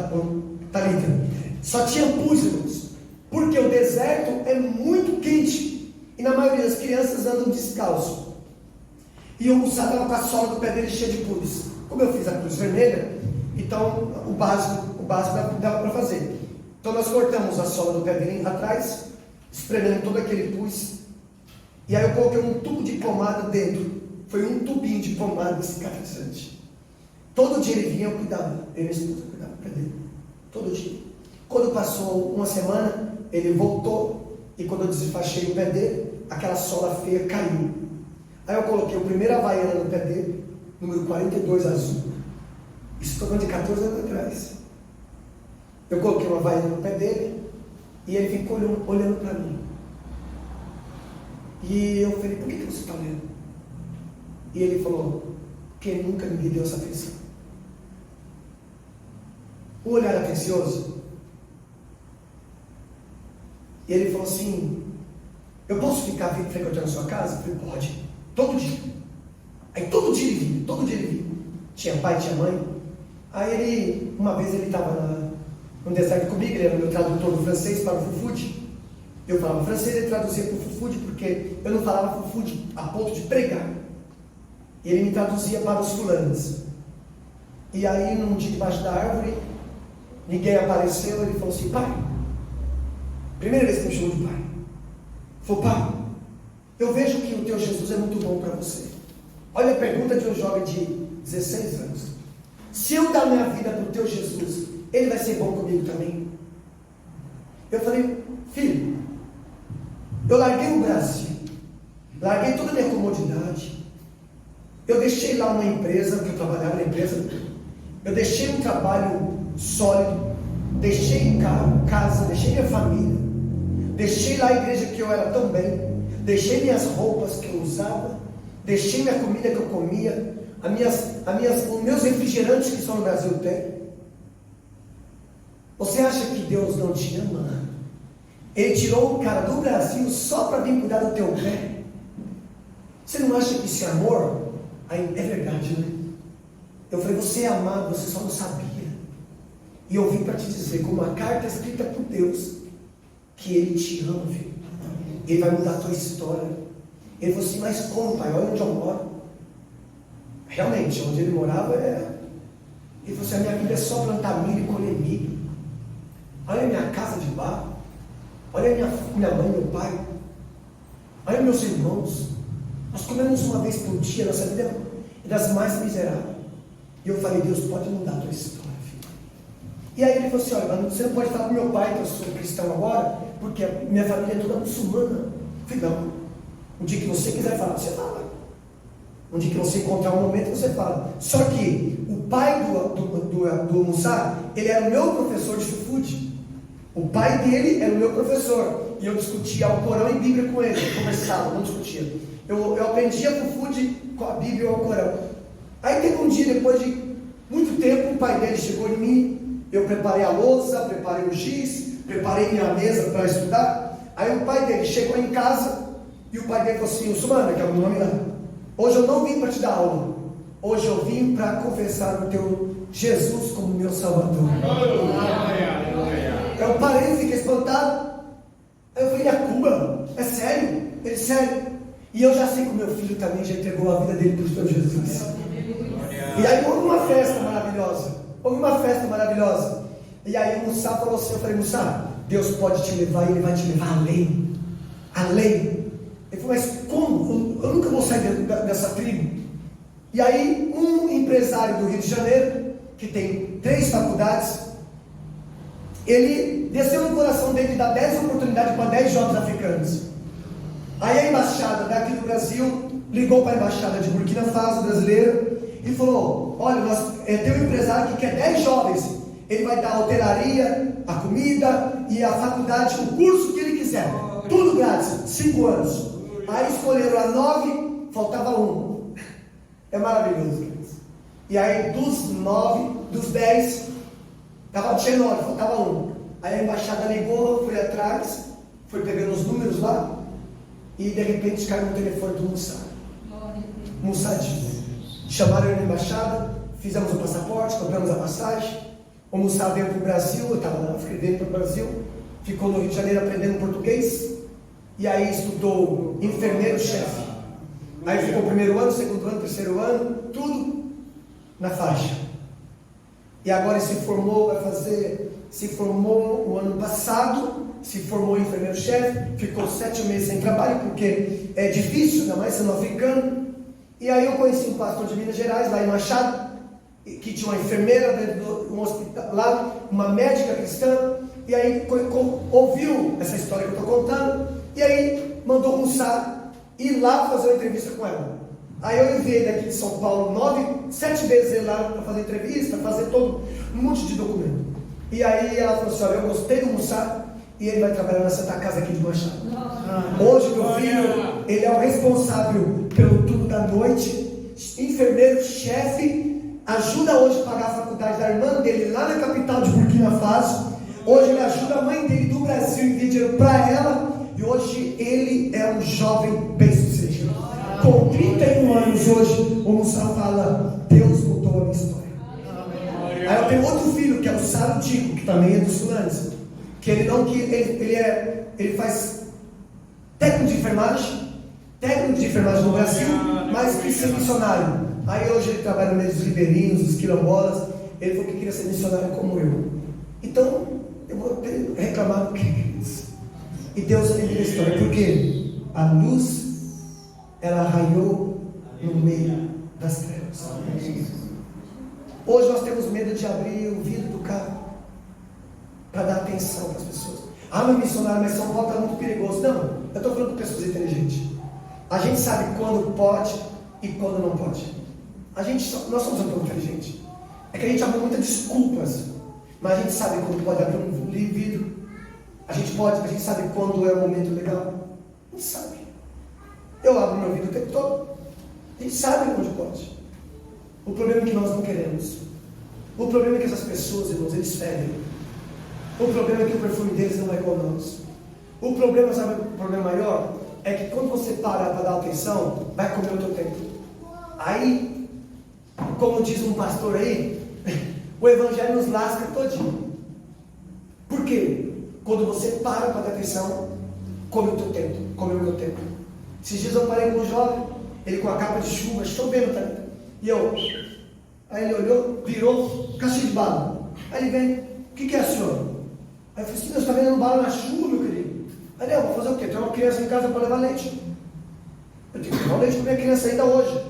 só tinha pus, irmãos, porque o deserto é muito quente, e na maioria das crianças andam descalço. E o Mussá estava com a sola do pé dele cheia de pus. Como eu fiz a cruz vermelha, então o básico dava para fazer. Então nós cortamos a sola do pé dele atrás, espremendo todo aquele pus, e aí eu coloquei um tubo de pomada dentro. Foi um tubinho de pomada cicatrizante. Todo dia ele vinha, eu cuidava, eu e minha esposa cuidava do pé dele, todo dia. Quando passou uma semana, ele voltou, e quando eu desfachei o pé dele, aquela sola feia caiu. Aí eu coloquei o primeiro Havaiana no pé dele, número 42 azul. Isso estou falando de 14 anos atrás. Eu coloquei uma Havaiana no pé dele, e ele ficou olhando para mim. E eu falei, por que você está olhando? E ele falou, porque nunca me deu essa atenção. Um olhar atencioso. E ele falou assim, eu posso ficar frequentando a sua casa? Eu falei, pode, todo dia. Aí todo dia ele vinha. Tinha pai, tinha mãe. Aí uma vez ele estava no deserto comigo, ele era meu tradutor do francês para o Fufude. Eu falava francês, ele traduzia para o Fufude, porque eu não falava Fufude a ponto de pregar. E ele me traduzia para os fulanos. E aí num dia debaixo da árvore, ninguém apareceu, ele falou assim, pai, primeira vez que me chamou de pai, ele falou, pai, eu vejo que o teu Jesus é muito bom para você. Olha a pergunta de um jovem de 16 anos. Se eu dar minha vida para o teu Jesus, ele vai ser bom comigo também? Eu falei, filho, eu larguei o Brasil, larguei toda a minha comodidade, eu deixei lá uma empresa, que eu trabalhava na empresa, eu deixei um trabalho sólido, deixei casa, deixei minha família, deixei lá a igreja que eu era tão bem, deixei minhas roupas que eu usava, deixei minha comida que eu comia, os meus refrigerantes que só no Brasil tem. Você acha que Deus não te ama? Ele tirou o cara do Brasil só para vir cuidar do teu pé. Você não acha que isso é amor? Aí, é verdade, né? Eu falei, você é amado, você só não sabia. E eu vim para te dizer, com uma carta escrita por Deus, que Ele te ama, filho. Ele vai mudar a tua história. Ele falou assim, mas como, pai? Olha onde eu moro. Realmente, onde ele morava era... Ele falou assim, a minha vida é só plantar milho e colher milho. Olha a minha casa de barro. Olha a minha mãe e meu pai. Olha meus irmãos. Nós comemos uma vez por dia, nossa vida é das mais miseráveis. E eu falei, Deus pode mudar a tua história, filho. E aí ele falou assim, olha, mas você não pode falar com meu pai que eu sou cristão agora, porque a minha família é toda muçulmana. Eu falei, não, um dia que você quiser falar, você fala. Um dia que você encontrar um momento, você fala. Só que o pai do Musa, ele era o meu professor de Sufud. O pai dele era o meu professor. E eu discutia o Corão e Bíblia com ele. Eu conversava, não discutia. Eu aprendia Sufud com a Bíblia e o Corão. Aí teve um dia, depois de muito tempo, o pai dele chegou em mim. Eu preparei a louça, preparei o giz, preparei minha mesa para estudar. Aí o pai dele chegou em casa e o pai dele falou assim, Usmana, que é o nome lá, hoje eu não vim para te dar aula, hoje eu vim para confessar o teu Jesus como meu Salvador. Eu parei e fiquei espantado. Aí eu falei, Yacuba, é sério? Ele, sério. E eu já sei que o meu filho também já entregou a vida dele para o Senhor Jesus. E aí houve uma festa maravilhosa. E aí o Musa falou assim, eu falei, Musa, Deus pode te levar e Ele vai te levar além. Além. Ele falou, mas como? Eu nunca vou sair dessa tribo. E aí um empresário do Rio de Janeiro, que tem 3 faculdades, ele desceu no coração dele de dar 10 oportunidades para 10 jovens africanos. Aí a embaixada daqui do Brasil ligou para a embaixada de Burkina Faso brasileira e falou, olha, tem um empresário que quer 10 jovens, ele vai dar a hotelaria, a comida e a faculdade, o curso que ele quiser, tudo grátis, 5 anos. Aí escolheram a 9, faltava 1. É maravilhoso, queridos. E aí dos 10, tinha 9, faltava 1. Aí a embaixada ligou, foi atrás, foi pegando os números lá, e de repente caiu no telefone do Musa disse. Chamaram ele na embaixada, fizemos o passaporte, compramos a passagem. O Musa veio para o Brasil, eu estava na África, veio para o Brasil, ficou no Rio de Janeiro aprendendo português, e aí estudou enfermeiro-chefe. Aí ficou o 1º ano, 2º ano, 3º ano, tudo na faixa. E agora se formou o ano passado, se formou enfermeiro-chefe, ficou 7 meses sem trabalho, porque é difícil, ainda mais sendo africano. E aí eu conheci um pastor de Minas Gerais, lá em Machado, que tinha uma enfermeira dentro de um hospital, lá, uma médica cristã, e aí ouviu essa história que eu estou contando, e aí mandou o Musa ir lá fazer uma entrevista com ela. Aí eu enviei daqui de São Paulo 7 vezes ele lá para fazer entrevista, fazer todo um monte de documento. E aí ela falou assim, olha, eu gostei do Musa e ele vai trabalhar na Santa Casa aqui de Machado. Hoje meu filho, ele é o responsável pelo turno da noite, enfermeiro, chefe, ajuda hoje a pagar a faculdade da irmã dele lá na capital de Burkina Faso. Hoje ele ajuda a mãe dele do Brasil e envia dinheiro para ela. E hoje ele é um jovem bem-sucedido. Com 31 anos hoje, o Musa fala, Deus mudou a minha história. Aí eu tenho outro filho, que é o Saro Tico, que também é do Sulantes, que ele faz técnico de enfermagem no Brasil, mas quis ser missionário. Aí hoje ele trabalha no meio dos ribeirinhos, dos quilombolas. Ele falou que queria ser missionário como eu. Então, eu vou ter reclamado que e Deus aliviou a história, porque a luz, ela raiou no meio das trevas. Hoje nós temos medo de abrir o vidro do carro para dar atenção para as pessoas. Meu missionário, mas São Paulo está muito perigoso. Não, eu estou falando com pessoas inteligentes. A gente sabe quando pode e quando não pode. Nós somos um povo inteligente. É que a gente arruma muitas desculpas, mas a gente sabe quando pode abrir um vidro. A gente sabe quando é o momento legal. A gente sabe. Eu abro meu vidro o tempo todo. A gente sabe onde pode. O problema é que nós não queremos. O problema é que essas pessoas, irmãos, eles fedem. O problema é que o perfume deles não é igual ao nosso. O problema, sabe o problema maior? É que quando você para dar atenção, vai comer o teu tempo. Aí, como diz um pastor aí, o evangelho nos lasca todinho. Por quê? Quando você para dar atenção, come o teu tempo, come o meu tempo. Esses dias eu parei com um jovem, ele com a capa de chuva, chovendo, tá? E aí ele olhou, virou, caixinha de bala. Aí ele vem, o que é, senhor? Aí eu falei assim, Deus está vendendo bala na chuva, meu querido. Aí eu vou fazer o quê? Tem uma criança em casa para levar leite. Eu tenho que levar leite para minha criança ainda hoje.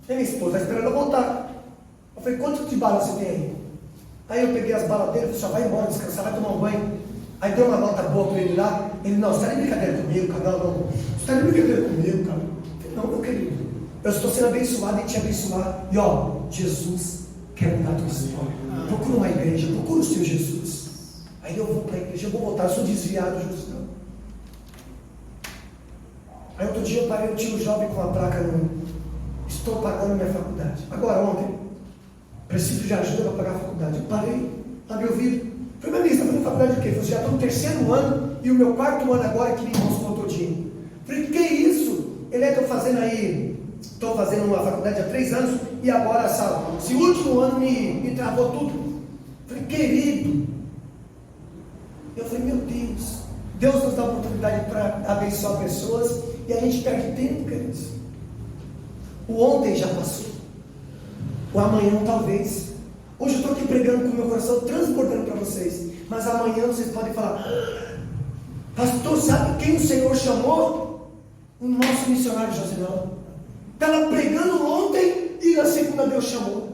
E minha esposa está esperando eu voltar. Eu falei, quanto de bala você tem aí? Aí eu peguei as balas dele, falei, só vai embora, descansar, vai tomar um banho. Aí deu uma nota boa para ele lá. Ele, não, você está de brincadeira comigo, cara? Não, você está de brincadeira comigo, cara? Eu falei, não, meu querido, eu estou sendo abençoado e te abençoar. E ó, Jesus quer mudar a tua história. Procura uma igreja, procura o seu Jesus. Aí eu vou para a igreja, eu vou voltar, eu sou desviado, Jesus não. Aí outro dia eu parei, eu tinha um jovem com uma placa no... Estou pagando minha faculdade. Agora, ontem, preciso de ajuda para pagar a faculdade. Eu parei, abri o vidro. Falei, mas está fazendo faculdade de quê? Você já está no 3º ano e o meu 4º ano agora que me mostrou todinho. Falei, que é isso? Ele estou fazendo uma faculdade há 3 anos e agora esse último ano me travou tudo. Falei, querido. Eu falei, meu Deus nos dá a oportunidade para abençoar pessoas e a gente perde tempo, queridos. O ontem já passou. O amanhã talvez. Hoje eu estou aqui pregando com o meu coração, transbordando para vocês. Mas amanhã vocês podem falar, pastor, sabe quem o Senhor chamou? O nosso missionário Josinão. Estava pregando ontem e na segunda Deus chamou.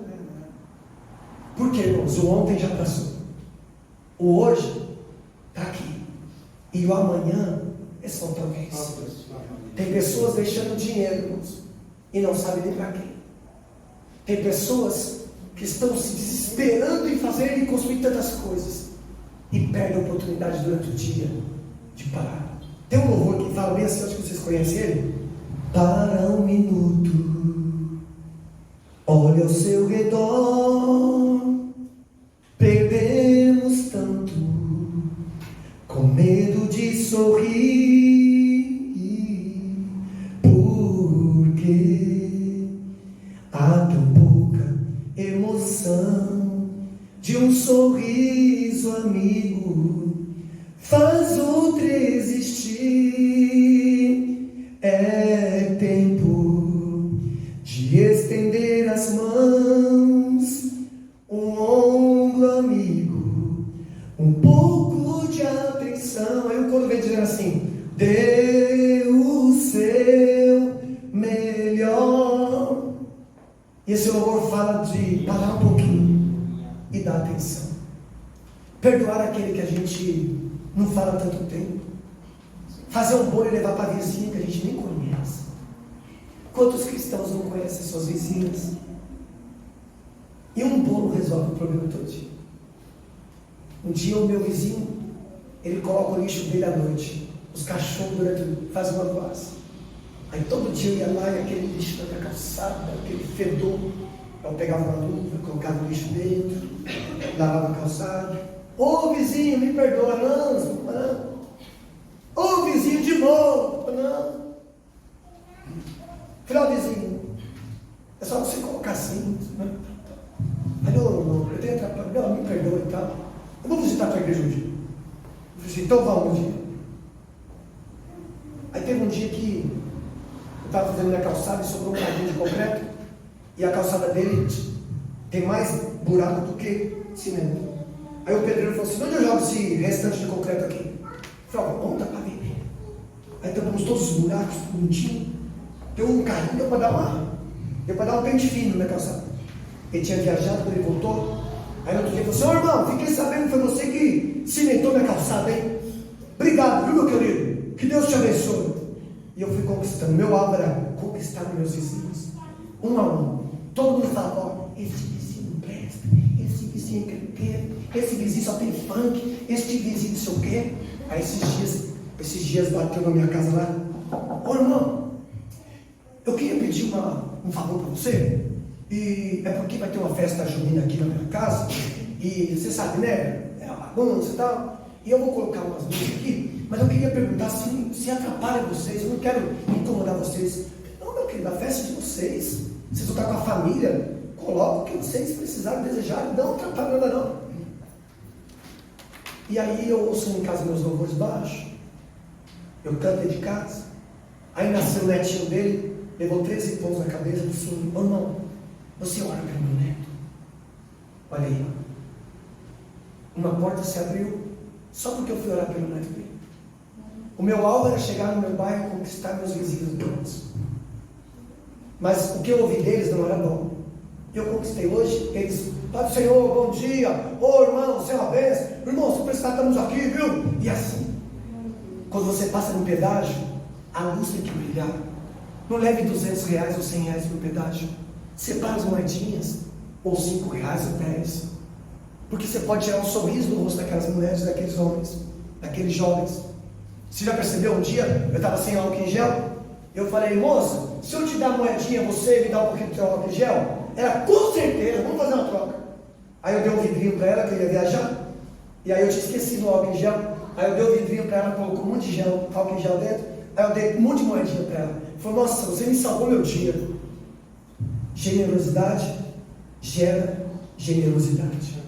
Por quê, irmãos? O ontem já passou. O hoje está aqui. E o amanhã é só talvez. Tem pessoas deixando dinheiro, irmãos, e não sabem nem para quem. Tem pessoas que estão se desesperando em fazer e construir tantas coisas e perdem a oportunidade durante o dia de parar. Tem um louvor que fala bem assim, acho que vocês conhecem ele. Para um minuto, olha ao seu redor, perdemos tanto, com medo de sorrir, porque há tão pouca emoção de um sorriso amigo, faz outro existir. É tempo de estender as mãos, um ombro amigo, um pouco de atenção. Aí o coro vem dizendo assim, dê o seu melhor. E esse louvor fala de parar um pouquinho e dar atenção. Perdoar aquele que a gente não fala há tanto tempo. Fazer um bolo e levar para a vizinha que a gente nem conhece. Quantos cristãos não conhecem suas vizinhas? E um bolo resolve o problema todo dia. Um dia o meu vizinho, ele coloca o lixo dele à noite. Os cachorros fazem uma classe. Aí todo dia eu ia lá e aquele lixo na minha calçada, aquele fedor. Eu pegava uma luva, colocava o lixo dentro, lavava a calçada. Ô vizinho, me perdoa, não. Ô vizinho, de novo, não. Falei, ó vizinho, é só você colocar assim. Né? Aí não, eu tenho atrapalhado, não, me perdoa e tal. Eu vou visitar a tua igreja um dia. Eu falei assim, então vamos um dia. Aí teve um dia que eu estava fazendo minha calçada e sobrou um cadinho de concreto. E a calçada dele tem mais buraco do que cimento. Aí o pedreiro falou assim, onde eu jogo esse restante de concreto aqui? Eu falei, vamos dar para ver. Aí tampamos todos os buracos, bonitinho. Deu um carrinho, deu para dar um pente fino na minha calçada. Ele tinha viajado, quando ele voltou. Aí no outro dia ele falou assim, irmão, fiquei sabendo que foi você que cimentou minha calçada, hein? Obrigado, viu, meu querido? Que Deus te abençoe. E eu fui conquistando. Meu alvo era conquistar meus vizinhos. Um a um. Todo mundo falava, ó, esse vizinho não presta, esse vizinho que quer, esse vizinho só tem funk, esse vizinho não sei o quê. Aí esses dias bateu na minha casa lá. Ô irmão, eu queria pedir um favor para você. E é porque vai ter uma festa junina aqui na minha casa. E você sabe, né? É uma bagunça e tal. E eu vou colocar umas luzes aqui. Mas eu queria perguntar se atrapalha vocês. Eu não quero incomodar vocês. Não, meu querido, a festa é de vocês. Vocês vão estar com a família. Coloca o que vocês precisarem, desejarem. Não atrapalha nada não. E aí eu ouço em casa meus louvores baixos. Eu canto de casa. Aí nasceu o netinho dele. Levou 13 pontos na cabeça. Eu disse, ô irmão, você ora pelo meu neto? Olha aí. Uma porta se abriu só porque eu fui orar pelo neto dele. O meu alvo era chegar no meu bairro e conquistar meus vizinhos bons. Mas o que eu ouvi deles não era bom. Eu conquistei hoje, eles, Pai do Senhor, bom dia, ô irmão, você é uma bênção, irmão, se precisar estamos aqui, viu? E assim, quando você passa no pedágio, a luz tem que brilhar. Não leve R$200 ou R$100 no pedágio, separa as moedinhas, ou R$5 ou 10, porque você pode tirar um sorriso do rosto daquelas mulheres, daqueles homens, daqueles jovens. Você já percebeu? Um dia, eu estava sem álcool em gel, eu falei, moça, se eu te dar a moedinha, você me dá um pouquinho do seu álcool em gel? Ela, com certeza, vamos fazer uma troca. Aí eu dei um vidrinho para ela, que eu ia viajar, e aí eu tinha esquecido o álcool em gel, aí eu dei um vidrinho para ela, colocou um monte de gel, álcool em gel dentro, aí eu dei um monte de moedinha para ela. Falei, nossa, você me salvou meu dia. Generosidade gera generosidade.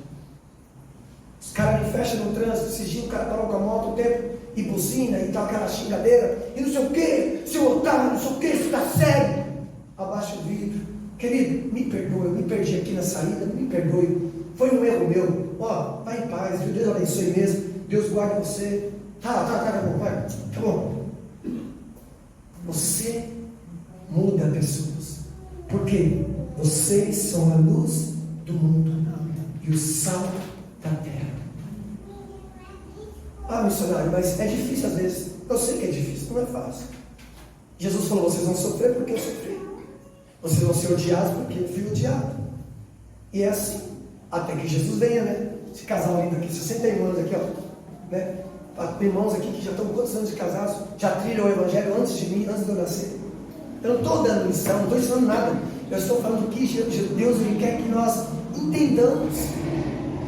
Os caras me fecham no trânsito, esses dias o cara parou com a moto um tempo, e buzina, e tal, aquela xingadeira, e não sei o que, seu otário, não sei o que, isso tá sério. Abaixa o vidro. Querido, me perdoe, eu me perdi aqui na saída, me perdoe. Foi um erro meu. Ó, vai em paz, viu? Deus abençoe mesmo. Deus guarde você. Tá bom, vai. Tá bom. Você muda pessoas. Por quê? Vocês são a luz do mundo e o sal da terra. Ah, missionário, mas é difícil às vezes. Eu sei que é difícil, não é fácil. Jesus falou, vocês vão sofrer porque eu sofri. Vocês vão ser odiados porque eu fui odiado. E é assim, até que Jesus venha, né? Esse casal lindo aqui, 61 anos aqui, ó, né? Irmãos aqui que já estão quantos anos de casados, já trilham o evangelho antes de mim, antes de eu nascer. Eu não estou dando lição, não estou ensinando nada. Eu estou falando que Deus ele quer que nós entendamos.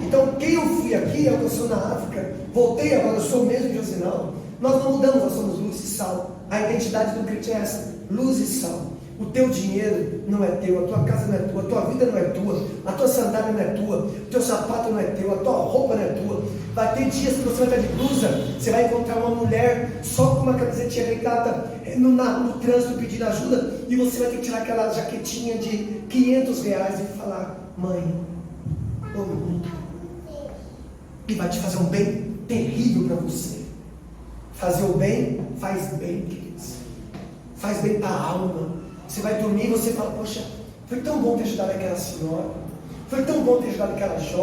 Então, quem eu fui aqui é o que eu sou na África. Voltei agora, eu sou mesmo de Josinal. Nós não mudamos, nós somos luz e sal. A identidade do crente é essa, luz e sal. O teu dinheiro não é teu, a tua casa não é tua, a tua vida não é tua, a tua sandália não é tua, o teu sapato não é teu, a tua roupa não é tua. Vai ter dias que você vai estar de blusa, você vai encontrar uma mulher só com uma camisetinha regata no trânsito pedindo ajuda, e você vai ter que tirar aquela jaquetinha de R$500 e falar, mãe, eu amo. E vai te fazer um bem terrível para você. Fazer o bem faz bem, queridos. Faz bem para a alma. Você vai dormir e você fala, poxa, foi tão bom ter ajudado aquela senhora. Foi tão bom ter ajudado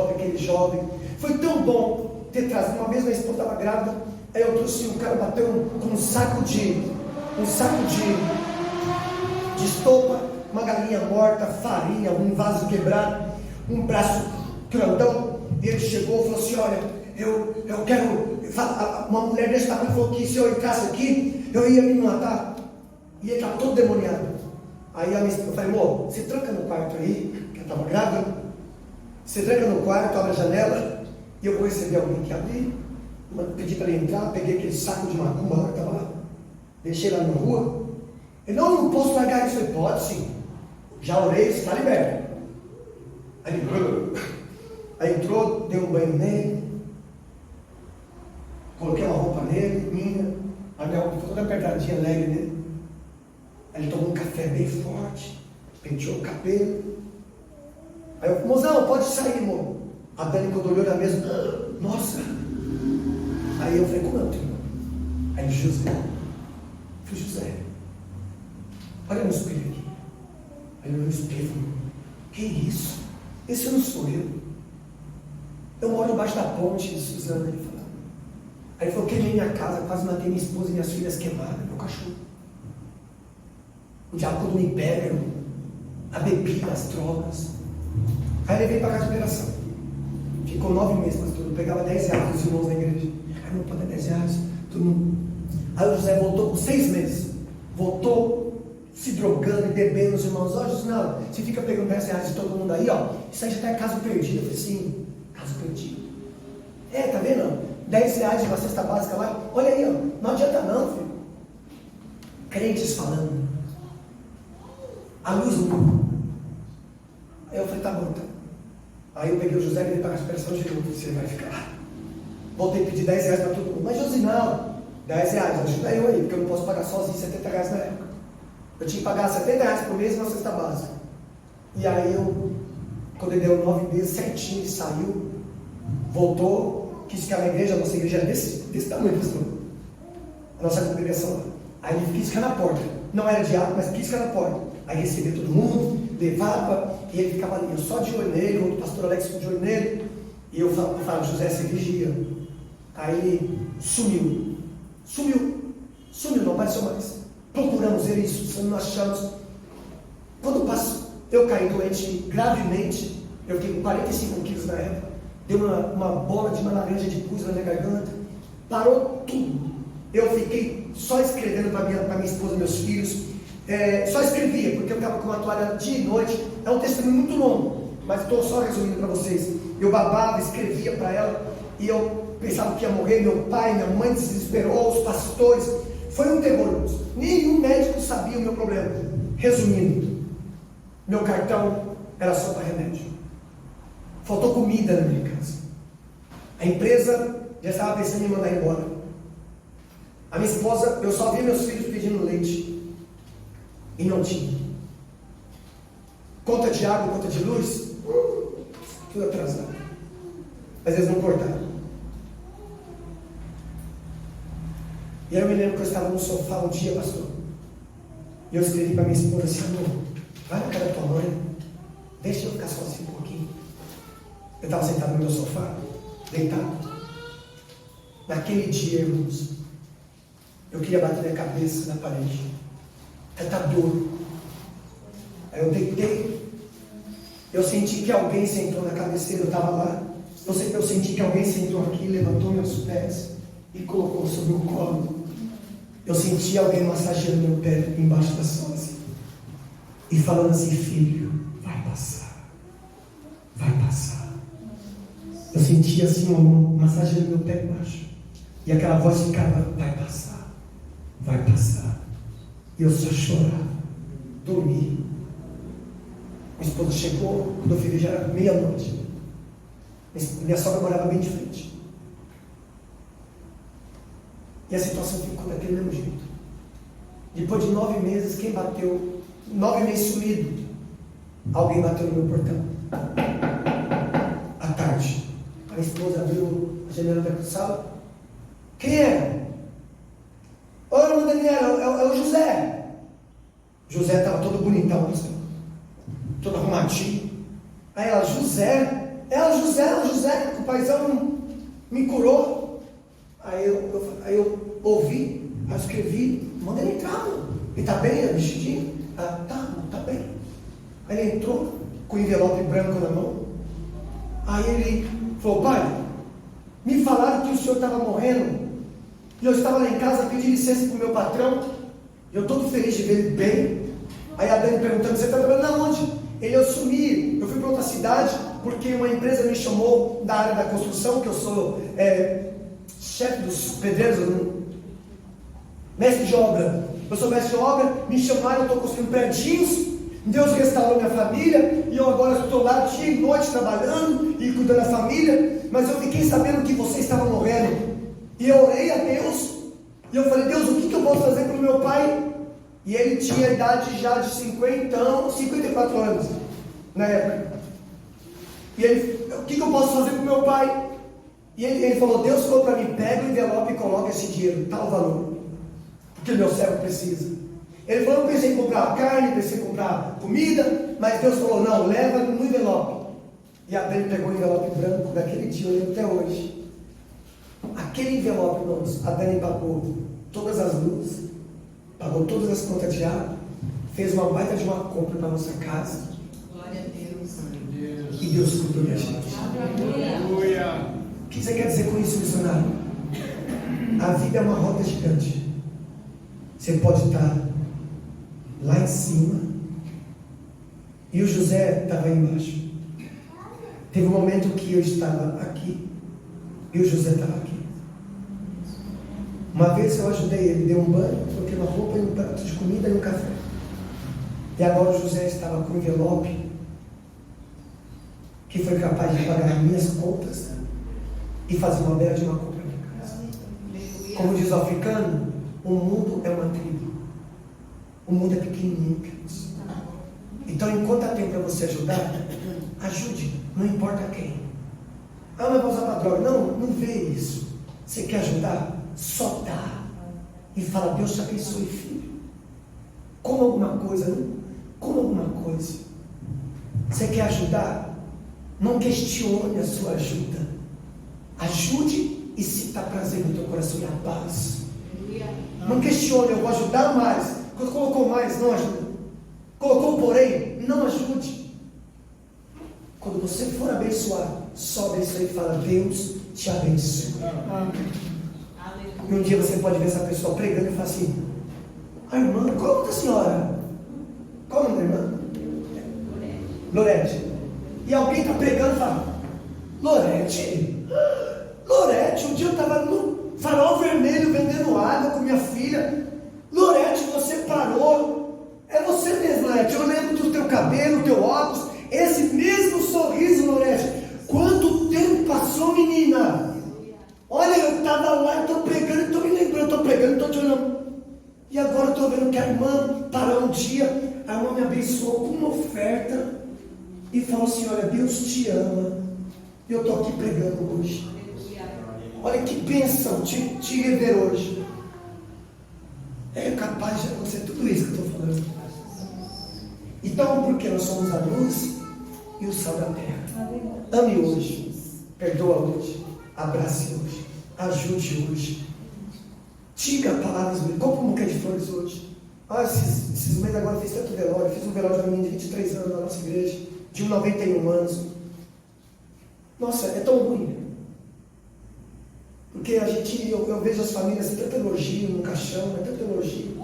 aquele jovem. Foi tão bom ter trazido. Uma vez minha esposa estava grávida, aí eu trouxe, um cara bateu com um saco de estopa, uma galinha morta, farinha, um vaso quebrado, um braço grandão. E ele chegou e falou assim, olha, eu quero, uma mulher desse tamanho falou que se eu entrasse aqui, eu ia me matar. E ele estava todo demoniado. Aí eu falei, amor, você tranca no quarto aí, que eu estava grávida, você tranca no quarto, abre a janela, e eu vou receber alguém que abrir, pedi para ele entrar, peguei aquele saco de macumba lá que estava lá, deixei lá na rua. Ele, não posso largar isso. Eu falei, pode sim, já orei, você está liberto. Aí entrou, deu um banho nele, coloquei uma roupa nele, minha, a minha roupa toda apertadinha, alegre nele. Aí ele tomou um café bem forte, penteou o cabelo. Aí eu, mozão, pode sair, irmão. A Dani, quando olhou na mesa, nossa. Aí eu falei, como é o teu nome? Aí José. Eu falei, José, olha no espelho aqui. Aí eu olhei no espelho, que isso? Esse não sou eu. Eu moro embaixo da ponte de Suzana, ele falou. Aí ele falou, queimei minha casa, quase matei minha esposa e minhas filhas queimadas, meu cachorro. O diabo quando me pega, a bebida, as drogas. Aí ele veio para casa de operação. Ficou 9 meses, pastor. Eu pegava R$10 dos irmãos na igreja. Aí não pode dar R$10, todo mundo. Aí o José voltou com 6 meses. Voltou se drogando e bebendo, os irmãos. Ó, José, não, você fica pegando R$10 de todo mundo aí, ó. Isso aí já está caso perdido. Eu falei, sim, caso perdido. Tá vendo? R$10 de uma cesta básica lá. Olha aí, ó. Não adianta não, filho. Crentes falando. A luz do mundo. Aí eu falei, tá bom, tá. Aí eu peguei o José e ele para a expressão de novo, você vai ficar lá. Voltei a pedir R$10 para todo mundo. Mas Josinal, R$10, ajuda eu aí, porque eu não posso pagar sozinho R$70 na época. Eu tinha que pagar R$70 por mês uma cesta básica. E aí eu, quando ele deu 9 meses certinho, ele saiu, voltou, quis ficar na igreja, a nossa igreja é desse tamanho, pastor. A nossa congregação lá. Aí ele quis ficar na porta. não era diabo, mas pisca na porta. Aí recebia todo mundo, levava, e ele ficava ali, eu só de olho nele, o pastor Alex de olho nele, e eu falava, José, você vigia. Aí ele sumiu, não apareceu mais. Procuramos ele, isso, não achamos. Quando eu caí doente gravemente, eu fiquei com 45 quilos na época, deu uma bola de uma laranja de pus na minha garganta, parou tudo. Eu fiquei só escrevendo para minha esposa e meus filhos, só escrevia, porque eu ficava com uma toalha dia e noite. É um testemunho muito longo, mas estou só resumindo para vocês. Eu babava, escrevia para ela, e eu pensava que ia morrer. Meu pai, minha mãe se desesperou, os pastores, foi um terror. Nenhum médico sabia o meu problema. Resumindo, meu cartão era só para remédio, faltou comida na minha casa, a empresa já estava pensando em mandar embora, a minha esposa, eu só vi meus filhos pedindo leite, e não tinha conta de água, conta de luz, tudo atrasado, mas eles não cortaram. E aí eu me lembro que eu estava no sofá um dia, pastor, e eu escrevi para minha esposa assim, amor, vai na casa da tua mãe, deixa eu ficar sozinho um pouquinho. Eu estava sentado no meu sofá, deitado. Naquele dia, irmãos, eu queria bater minha cabeça na parede, tanta dor. Aí eu deitei, eu senti que alguém sentou na cabeceira, eu estava lá, eu senti que alguém sentou aqui, levantou meus pés e colocou sobre o colo. Eu senti alguém massageando meu pé embaixo das solas e falando assim, filho, vai passar, vai passar. Eu sentia assim uma mão massageando meu pé embaixo, e aquela voz ficava, vai passar, vai passar. E eu só chorava, dormi. Minha esposa chegou, quando eu vi já era meia-noite. Minha sogra morava bem de frente. E a situação ficou daquele mesmo jeito. Depois de 9 meses, quem bateu? 9 meses sumido. Alguém bateu no meu portão. À tarde. A minha esposa abriu a janela da sala. Quem é? Oi, irmã Daniela, é o José. José estava todo bonitão, pastor, todo arrumadinho. Aí ela, José? José, o paizão me curou. Aí eu ouvi, aí eu escrevi, manda ele entrar, mano. Ele tá bem, é vestidinho? Ela, tá bem. Aí ele entrou com o envelope branco na mão. Aí ele falou, pai, me falaram que o senhor estava morrendo, e eu estava lá em casa, pedi licença para o meu patrão, e eu todo feliz de ver ele bem. Aí a Dani perguntando, você está trabalhando aonde? Ele, eu sumi, eu fui para outra cidade, porque uma empresa me chamou da área da construção, que eu sou chefe dos pedreiros, mestre de obra. Eu sou mestre de obra, me chamaram, eu estou construindo prédios, Deus restaurou minha família, e eu agora estou lá dia e noite trabalhando e cuidando da família, mas eu fiquei sabendo que você estava morrendo, e eu orei a Deus, e eu falei, Deus, o que eu posso fazer para o meu pai? E ele tinha a idade já de 54 anos, na época. E ele, o que eu posso fazer para o meu pai? E ele falou, Deus falou para mim, pega o envelope e coloca esse dinheiro, tal valor, porque meu servo precisa. Ele falou, eu pensei em comprar carne, pensei em comprar comida, mas Deus falou, não, leva no envelope. E a Dani pegou o envelope branco daquele dia, eu lembro até hoje. Aquele envelope, irmãos, a Dani pagou todas as luzes, pagou todas as contas de água, fez uma baita de uma compra para nossa casa. Glória a Deus. E Deus cuidou da gente. Aleluia. O que você quer dizer com isso, missionário? A vida é uma roda gigante. Você pode estar lá em cima e o José estava aí embaixo. Teve um momento que eu estava aqui e o José estava aqui. Uma vez eu ajudei ele, dei um banho, coloquei uma roupa e um prato de comida e um café. E agora o José estava com um envelope que foi capaz de pagar minhas contas e fazer uma bela de uma compra em casa. Como diz o africano, o mundo é uma tribo. O mundo é pequenininho, queridos. Então, enquanto há tempo para você ajudar, ajude, não importa quem. Ah, mas vou usar para droga. Não vê isso. Você quer ajudar? Só dá. E fala, Deus te abençoe, filho. Coma alguma coisa, não? Coma alguma coisa. Você quer ajudar? Não questione a sua ajuda. Ajude e sinta prazer no teu coração e a paz. Não questione, eu vou ajudar mais. Quando colocou mais, não ajuda. Colocou porém, não ajude. Quando você for abençoar, só abençoe e fala: Deus te abençoe. E um dia você pode ver essa pessoa pregando e falar assim: a irmã, qual é o nome da senhora? Qual é o nome da irmã? Lorete. E alguém está pregando e fala: Lorete? Lorete, um dia eu estava no Farol Vermelho vendendo água com minha filha. Lorete, você parou. É você mesmo, Lorete. Eu lembro do teu cabelo, do teu óculos, esse mesmo sorriso, Lorete. Quanto tempo passou, menina? Olha, eu estava lá, eu estou pregando, estou me lembrando, estou pregando, estou te olhando. E agora eu estou vendo que a irmã parou um dia, a irmã me abençoou com uma oferta e falou assim: olha, Deus te ama. E eu estou aqui pregando hoje. Olha que bênção te rever hoje. É capaz de acontecer tudo isso que eu estou falando. Então, porque nós somos a luz e o sal da terra. Ame hoje, perdoa hoje, abrace hoje, ajude hoje. Diga palavras bonitas. Compre um buquê de flores hoje. Esses meses agora eu fiz tanto velório. Fiz um velório de uma menina de 23 anos na nossa igreja, de 91 anos. Nossa, é tão ruim. Porque eu vejo as famílias tanta elogio no caixão, tanta elogio.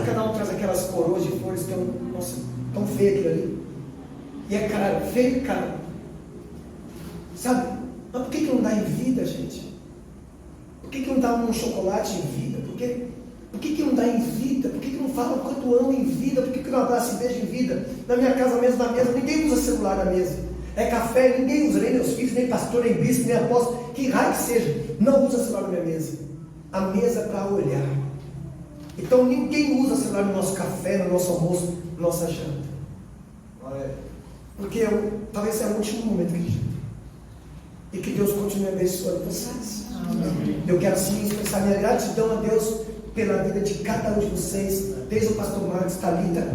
Cada um traz aquelas coroas de flores tão feio aquilo ali. E é cara, feio, cara. Sabe? Mas por que não dá em vida, gente? Por que não dá um chocolate em vida? Por que não dá em vida? Por que não fala o quanto amo em vida? Por que não abraça e beijo em vida? Na minha casa mesmo, na mesa, ninguém usa celular na mesa. É café, ninguém usa, nem meus filhos, nem pastor, nem bispo, nem apóstolo, que raio que seja, não usa celular na minha mesa. A mesa é para olhar. Então ninguém usa celular no nosso café, no nosso almoço, na nossa janta. Porque talvez seja o último momento que a gente. E que Deus continue abençoando vocês. Eu quero sim expressar minha gratidão a Deus pela vida de cada um de vocês, desde o pastor Marcos, Thalita,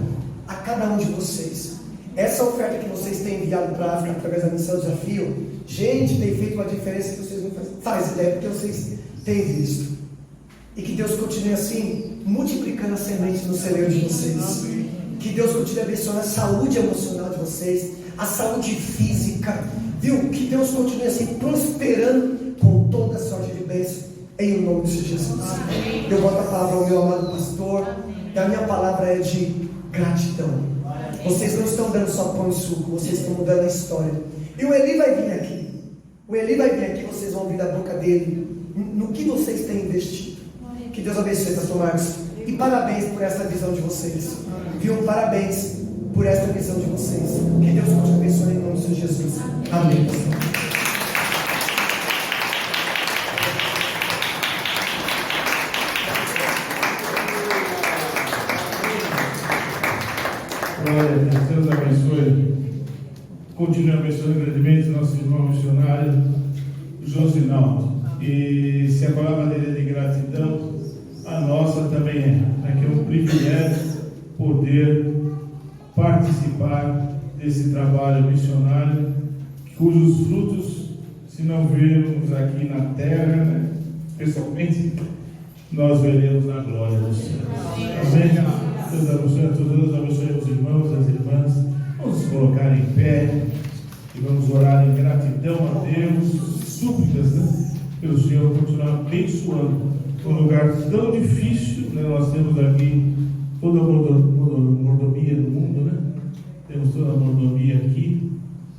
a cada um de vocês. Essa oferta que vocês têm enviado para a África através da Missão Desafio, gente, tem feito uma diferença que vocês não fazem ideia, porque vocês têm visto. E que Deus continue assim, multiplicando a semente no celeiro de vocês. Que Deus continue abençoando a saúde emocional de vocês, a saúde física, viu? Que Deus continue assim, prosperando com toda sorte de bênção, em nome de Jesus. Eu boto a palavra ao meu amado pastor, e a minha palavra é de gratidão. Vocês não estão dando só pão e suco, vocês estão mudando a história. E o Eli vai vir aqui. O Eli vai vir aqui, vocês vão ouvir da boca dele no que vocês têm investido. Que Deus abençoe, pastor Marcos. E parabéns por essa visão de vocês. Viu? Parabéns por essa visão de vocês. Que Deus continue abençoe em nome de Jesus. Amém. Deus abençoe. Continue abençoando grandemente nosso irmão missionário Josinaldo. E se a palavra dele é de gratidão, a nossa também é. Que é um privilégio poder participar desse trabalho missionário, cujos frutos, se não virmos aqui na terra, né, pessoalmente, nós veremos na glória do Senhor. Amém? Deus abençoe a todos, Deus abençoe os irmãos, as irmãs. Vamos nos colocar em pé e vamos orar em gratidão a Deus, súplicas, né? Pelo Senhor continuar abençoando um lugar tão difícil, né? Nós temos aqui toda a mordomia do mundo, né? Temos toda a mordomia aqui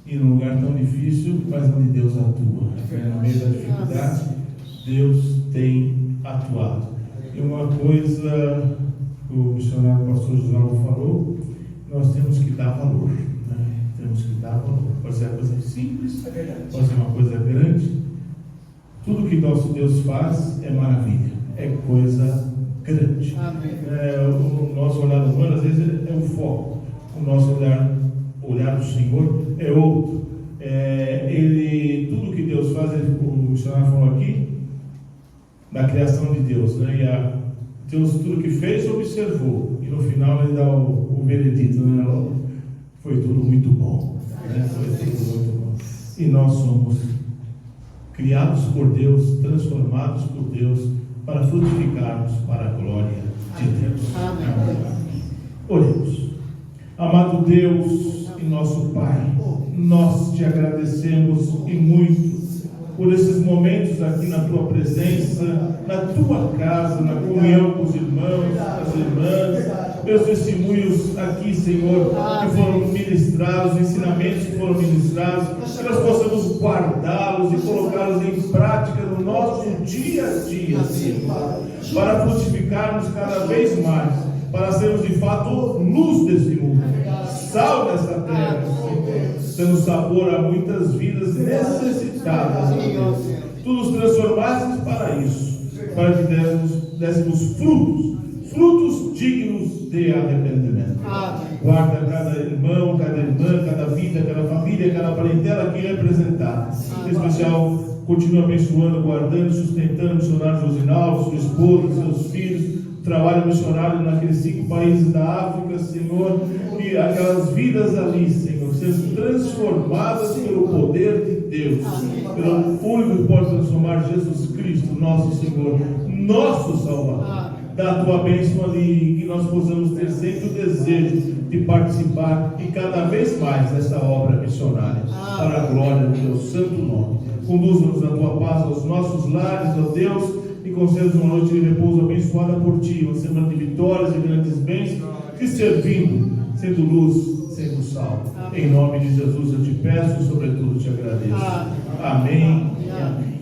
e num lugar tão difícil, mas onde Deus atua. No meio da dificuldade, Deus tem atuado. E uma coisa o missionário pastor Josinaldo falou, nós temos que dar valor, né? Temos que dar valor. Pode ser uma coisa simples, pode ser uma coisa grande. Tudo que nosso Deus faz é maravilha, é coisa grande. O nosso olhar humano às vezes é um foco, o nosso olhar do Senhor é outro. Tudo que Deus faz, o missionário falou aqui, da criação de Deus, né? E Deus tudo que fez observou, e no final ele dá o veredito, né? Foi tudo muito bom, né? Foi tudo muito bom. E nós somos criados por Deus, transformados por Deus, para frutificarmos para a glória de Deus. Amém. Oremos. Amado Deus e nosso Pai, nós te agradecemos e muito por esses momentos aqui na tua presença, na tua casa, na comunhão com os irmãos, as irmãs, meus testemunhos aqui, Senhor, que foram ministrados, os ensinamentos que foram ministrados, que nós possamos guardá-los e colocá-los em prática no nosso dia a dia, Senhor, para frutificarmos cada vez mais, para sermos de fato luz desse mundo, sal dessa terra, Senhor, dando sabor a muitas vidas necessitadas, Deus. Tu nos transformaste para isso, para que dessemos frutos dignos de arrependimento. Guarda cada irmão, cada irmã, cada vida, cada família, cada parentela aqui representada. Em especial, continua abençoando, guardando, sustentando o missionário Josinaldo, sua esposa, seus filhos, trabalho missionário naqueles 5 países da África, Senhor, e aquelas vidas ali, Senhor, sendo transformadas pelo poder de Deus, pelo único que pode transformar, Jesus Cristo, nosso Senhor, nosso Salvador. Dá a tua bênção ali, que nós possamos ter sempre o desejo de participar e cada vez mais dessa obra missionária, para a glória do teu santo nome. Conduza-nos na tua paz aos nossos lares, ó Deus, e conceda-nos uma noite de repouso abençoada por ti, uma semana de vitórias e grandes bens, te servindo, sendo luz, sendo sal. Em nome de Jesus eu te peço e sobretudo te agradeço. Amém e amém.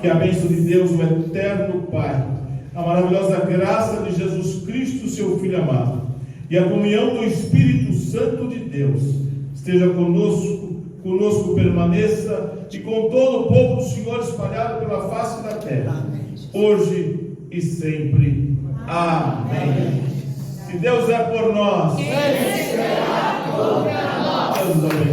Que a bênção de Deus, o eterno Pai, a maravilhosa graça de Jesus Cristo, seu Filho amado, e a comunhão do Espírito Santo de Deus esteja conosco permaneça, e com todo o povo do Senhor espalhado pela face da terra, hoje e sempre. Amém. Se Deus é por nós, quem será contra nós? Deus abençoe.